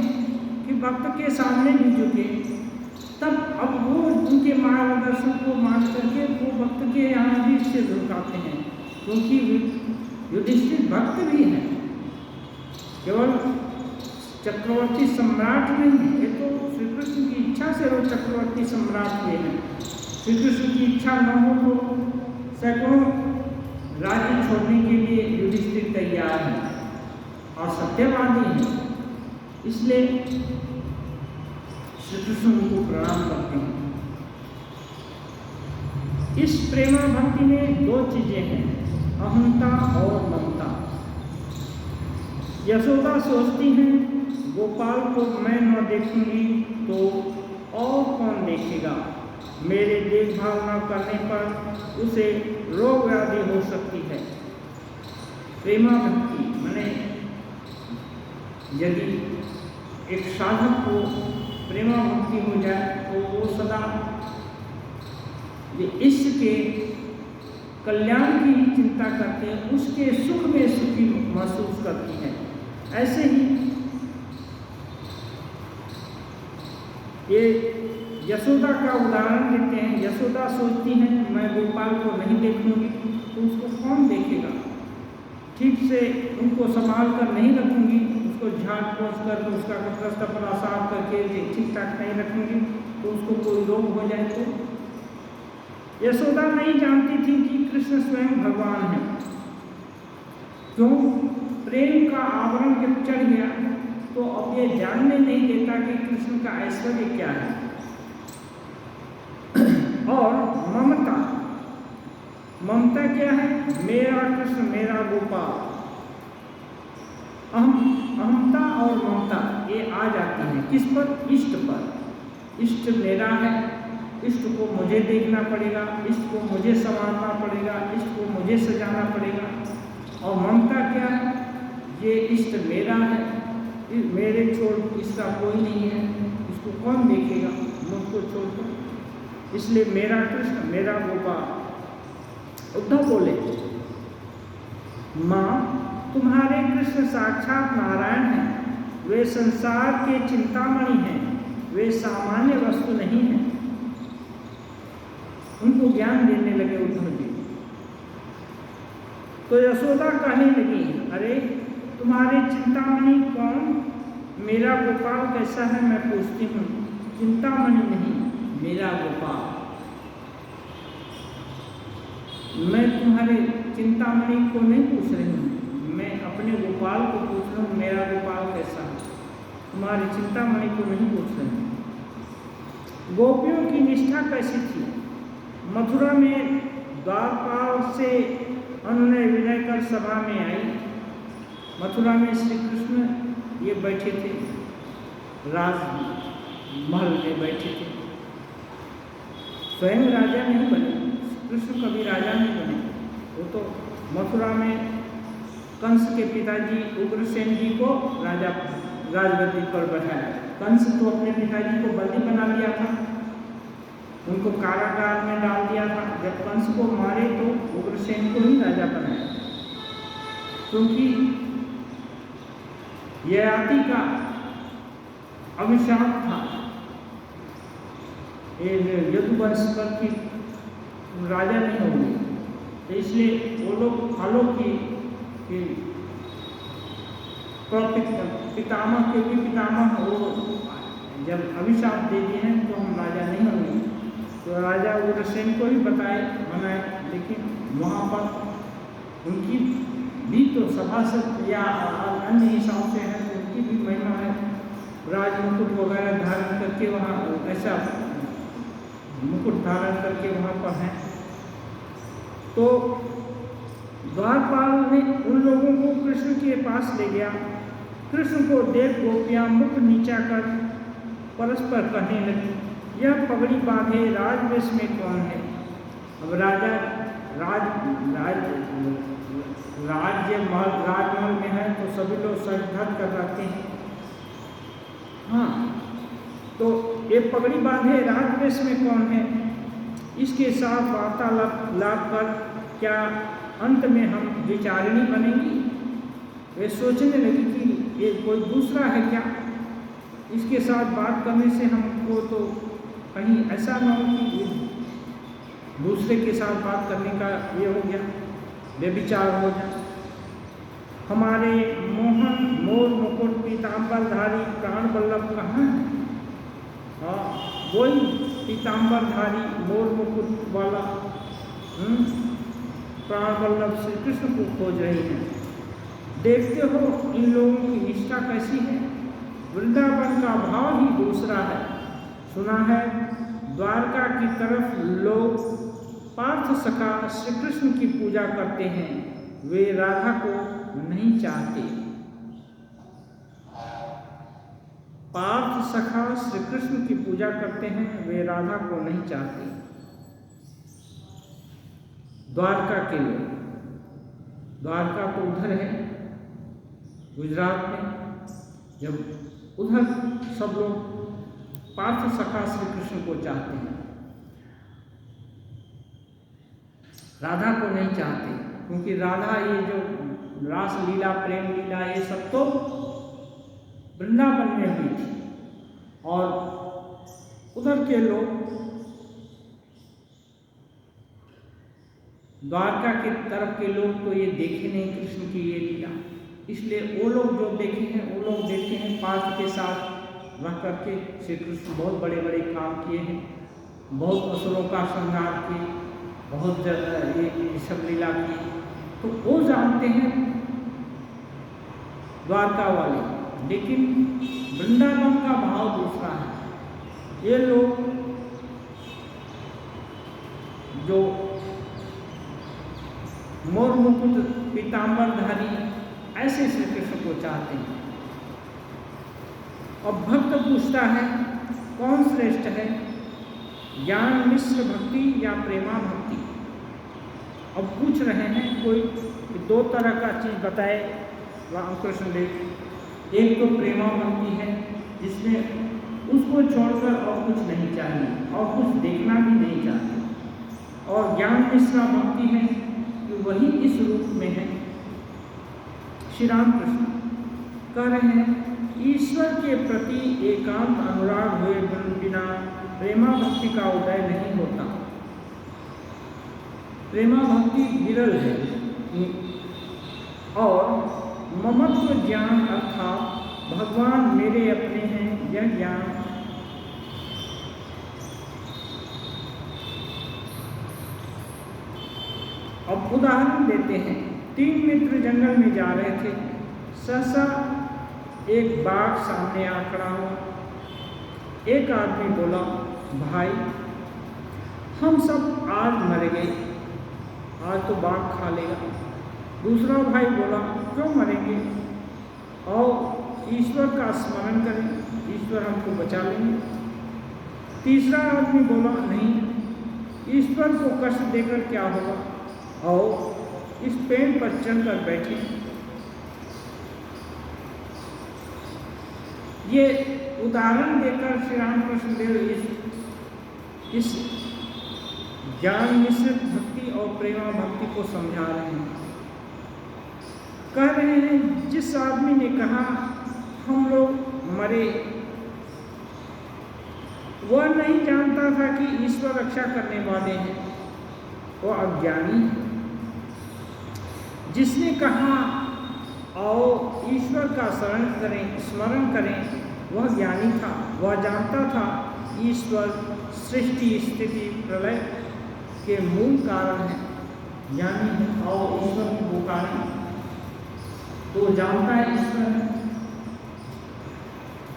कि भक्त के सामने भी झुके, तब अब वो उनके मार्गदर्शन को मान करके वो भक्त के यहाँ भी से झुकाते हैं, क्योंकि युधिष्ठिर भक्त भी हैं, केवल चक्रवर्ती सम्राट नहीं है। ये तो श्री कृष्ण की इच्छा से वो चक्रवर्ती सम्राट हुए हैं। श्री कृष्ण की इच्छा न हो तो सैकड़ों राज्य छोड़ने के लिए युधिष्ठिर तैयार हैं और सत्यवादी हैं, इसलिए श्री कृष्ण उनको प्रणाम करते हैं। इस प्रेमा भक्ति में दो चीजें हैं, अहंता और ममता। यशोदा सोचती हैं गोपाल को मैं न देखूंगी तो और कौन देखेगा, मेरे देखभाल न करने पर उसे रोग व्याधि हो सकती है। प्रेमा भक्ति माने यदि एक साधक को प्रेमा भक्ति हो जाए तो वो सदा इसके कल्याण की ही चिंता करते हैं, उसके सुख में सुखी महसूस करती हैं। ऐसे ही ये यशोदा का उदाहरण देते हैं। यशोदा सोचती हैं मैं गोपाल को नहीं देखूंगी तो उसको कौन देखेगा, ठीक से उनको संभाल कर नहीं रखूंगी, उसको झाड़ पोंछ कर उसका कपड़ा कपड़ा साफ करके ठीक ठाक नहीं रखूंगी तो उसको कोई रोग हो जाए तो। यशोदा नहीं जानती थी कि कृष्ण स्वयं भगवान है। क्यों? प्रेम का आवरण जब चढ़ गया तो अब ये जानने नहीं देता कि कृष्ण का ऐश्वर्य क्या है। और ममता, ममता क्या है? मेरा कृष्ण, मेरा गोपाल। अहंता और ममता ये आ जाती है किस पर? इष्ट पर। इष्ट मेरा है, इष्ट को मुझे देखना पड़ेगा, इष्ट को मुझे संभालना पड़ेगा, इष्ट को मुझे सजाना पड़ेगा। और ममता क्या है? ये इष्ट मेरा है, मेरे छोड़ इसका कोई नहीं है, इसको कौन देखेगा मुझको छोड़कर। इसलिए मेरा कृष्ण, मेरा गोपाल। उद्धव बोले माँ, तुम्हारे कृष्ण साक्षात नारायण हैं। वे संसार के चिंतामणि हैं, वे सामान्य वस्तु नहीं हैं। उनको ज्ञान देने लगे उद्धव जी। तो यशोदा कहने लगी, अरे तुम्हारे चिंतामणि कौन? मेरा गोपाल कैसा है मैं पूछती हूँ। चिंतामणि नहीं, मेरा गोपाल। मैं तुम्हारे चिंतामणि को नहीं पूछ रही हूँ, मैं अपने गोपाल को पूछ रहा हूँ, मेरा गोपाल कैसा है। तुम्हारी चिंतामणि को नहीं पूछ रही हूँ। गोपियों की निष्ठा कैसी थी? मथुरा में द्वारपाल से अनुनय विनय कर सभा में आई। मथुरा में श्री कृष्ण ये बैठे थे, राजमहल में बैठे थे। स्वयं राजा नहीं बने, कृष्ण कभी राजा नहीं बने। वो तो मथुरा में कंस के पिताजी उग्रसेन जी को राजगद्दी पर बैठाया। कंस तो अपने पिताजी को बंदी बना लिया था, उनको कारागार में डाल दिया था। जब कंस को मारे तो उग्रसेन को ही राजा बनाया, क्योंकि ययाति का अभिशाप था यदुवंश पर कि राजा नहीं होंगे। तो इसलिए वो लोग फलों की पितामह के भी पितामह वो जब अभिशाप दे दिए हैं तो हम राजा नहीं होंगे। तो राजा उग्रसेन को ही बनाए, लेकिन वहाँ पर उनकी भी तो सभासद या अन्य हिसाब से है, तो उनकी भी महिमा है। राजमुकुट वगैरह धारण करके वहाँ ऐसा मुकुट धारण करके वहाँ पर हैं। तो द्वारपाल ने उन लोगों को कृष्ण के पास ले गया। कृष्ण को देख गोपियाँ मुख नीचा कर परस्पर कहने लगी, यह पगड़ी बांधे राजवेश में कौन है? अब राजमहल में है तो सभी लोग सजधज कर रखते हैं। हाँ, तो ये पगड़ी बांधे राजवेश में कौन है? इसके साथ वार्तालाप कर क्या अंत में हम विचारिणी बनेंगी? वे सोचने लगी कि ये कोई दूसरा है क्या? इसके साथ बात करने से हमको तो कहीं ऐसा न हो कि दूसरे के साथ बात करने का ये हो गया, व्यभिचार हो जाए। हमारे मोहन मोर मुकुट पीताम्बरधारी प्राण वल्लभ कहाँ है? हाँ, वही पीताम्बरधारी मोर मुकुट वाला प्राण वल्लभ श्री कृष्ण को खोज रही हैं। देखते हो इन लोगों की निष्ठा कैसी है। वृंदावन का भाव ही दूसरा है। सुना है द्वारका की तरफ लोग पार्थ सखा श्री कृष्ण की पूजा करते हैं, वे राधा को नहीं चाहते। पार्थ सखा श्री कृष्ण की पूजा करते हैं, वे राधा को नहीं चाहते। द्वारका के लोग, द्वारका तो उधर है गुजरात में, जब उधर सब लोग पार्थ सखा श्री कृष्ण को चाहते हैं, राधा को नहीं चाहते। क्योंकि राधा ये जो रास लीला प्रेम लीला ये सब तो वृंदावन में हुई थी, और उधर के लोग द्वारका की तरफ के लोग तो ये देखे नहीं कृष्ण की ये लीला। इसलिए वो लोग जो देखे हैं वो लोग देखे हैं पार्थ के साथ रह करके श्री कृष्ण बहुत बड़े बड़े काम किए हैं, बहुत असुरों का संहार किए, बहुत ये सब लीला की, तो वो जानते हैं द्वारका वाले। लेकिन वृंदावन का भाव दूसरा है। ये लोग जो मोर मुकुट पीताम्बरधारी ऐसे श्री कृष्ण को चाहते हैं। और भक्त पूछता है कौन श्रेष्ठ है, ज्ञान मिश्र भक्ति या प्रेमा भक्ति? अब पूछ रहे हैं कोई दो तरह का चीज़ बताए रामकृष्ण देव। एक तो प्रेमा भक्ति है जिसमें उसको छोड़कर और कुछ नहीं चाहिए और कुछ देखना भी नहीं चाहते, और ज्ञान मिश्रा भक्ति है कि वही इस रूप में है श्री रामकृष्ण कह रहे हैं, ईश्वर के प्रति एकांत अनुराग हुए बिना प्रेमा भक्ति का उदय नहीं होता। प्रेमा भक्ति विरल है और ममत्व ज्ञान अर्थात भगवान मेरे अपने हैं यह ज्ञान अब उदाहरण देते हैं। 3 मित्र जंगल में जा रहे थे। सहसा एक बाघ सामने आ खड़ा हुआ। एक आदमी बोला, भाई हम सब आज मर गए, आज तो बाघ खा लेगा। दूसरा भाई बोला, क्यों मरेंगे, और ईश्वर का स्मरण करें, ईश्वर हमको बचा लेंगे। तीसरा आदमी बोला, नहीं, ईश्वर को कष्ट देकर क्या होगा, और इस पेड़ पर चढ़कर बैठे। ये उदाहरण देकर श्री रामकृष्ण देव इस ज्ञान मिश्रित भक्ति और प्रेमा भक्ति को समझा रहे हैं। कह रहे हैं, जिस आदमी ने कहा हम लोग मरे, वह नहीं जानता था कि ईश्वर रक्षा करने वाले हैं, वो अज्ञानी है। जिसने कहा आओ ईश्वर का स्मरण करें, वह ज्ञानी था। वह जानता था ईश्वर सृष्टि स्थिति प्रलय के मूल कारण है। ज्ञानी है और ईश्वर को पुकारें तो जानता है ईश्वर है।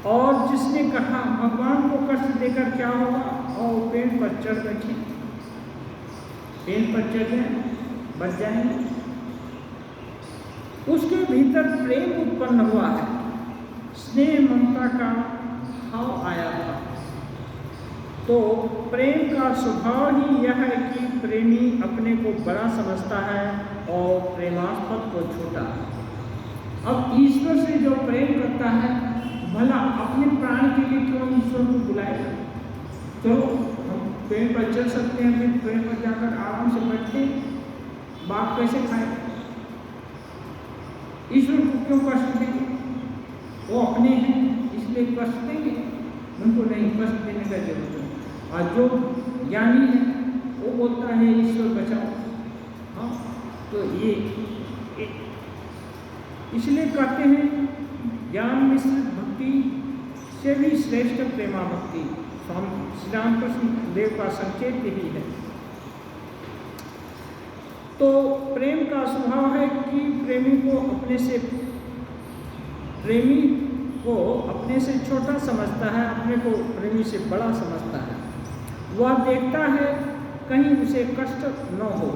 और जिसने कहा भगवान को कष्ट देकर क्या होगा, और पेड़ पर चढ़ बैठे, पेड़ पर चढ़ जाए बच जाएंगे, उसके भीतर प्रेम उत्पन्न हुआ है, स्नेह ममता का भाव आया था। तो प्रेम का स्वभाव ही यह है कि प्रेमी अपने को बड़ा समझता है और प्रेमास्पद को छोटा। अब ईश्वर से जो प्रेम करता है, भला अपने प्राण के लिए क्यों ईश्वर को बुलाएगा। चलो हम पेड़ पर चल सकते हैं, फिर पेड़ पर जाकर आराम से बैठते, बाघ कैसे खाए। ईश्वर को क्यों कष्ट देंगे, वो अपने हैं इसलिए कष्ट देंगे, उनको नहीं कष्ट देने का जरूरत है। और जो ज्ञानी है वो बोलता है ईश्वर बचाओ। हाँ, तो ये इसलिए कहते हैं ज्ञान मिश्रित भक्ति से भी श्रेष्ठ प्रेमा भक्ति। स्वामी श्री रामकृष्ण देव का संकेत यही है। तो प्रेम का स्वभाव है कि प्रेमी को अपने से छोटा समझता है, अपने को प्रेमी से बड़ा समझता है। वह देखता है कहीं उसे कष्ट न हो,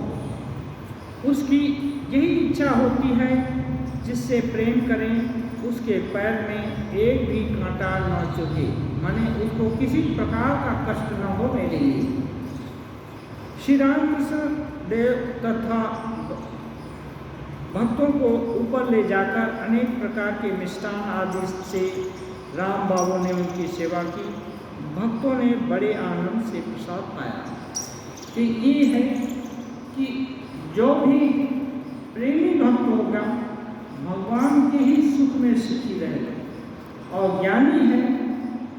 उसकी यही इच्छा होती है जिससे प्रेम करें उसके पैर में एक भी कांटा न चुभे, माने उसको किसी प्रकार का कष्ट न हो मेरे लिए। श्री रामकृष्ण देव तथा भक्तों को ऊपर ले जाकर अनेक प्रकार के मिष्टान आदि से राम बाबू ने उनकी सेवा की। भक्तों ने बड़े आनंद से प्रसाद पाया। तो ये है कि जो भी प्रेमी भक्त होगा भगवान के ही सुख में सुखी रहेगा, और ज्ञानी है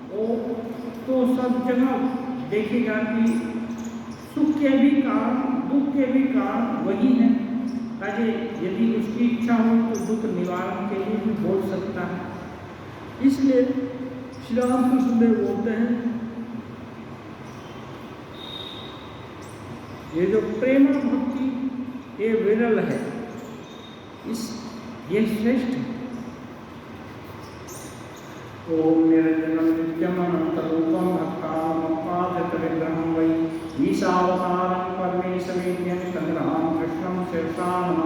वो तो सब जगह देखेगा कि सुख के भी कारण दुख के भी कारण वही है। ताकि यदि उसकी इच्छा हो तो दुख निवारण के लिए भी बोल सकता है। इसलिए श्री रामकृष्ण देव बोलते हैं ये जो प्रेम भक्ति ये विरल है, ये श्रेष्ठ है। ओम निरंजनम नित्यम अनंतरूपम अकामपादित विग्रहं वै ईशावतारं परमेशमेत्यं तद्राम कृष्णं शीर्षान्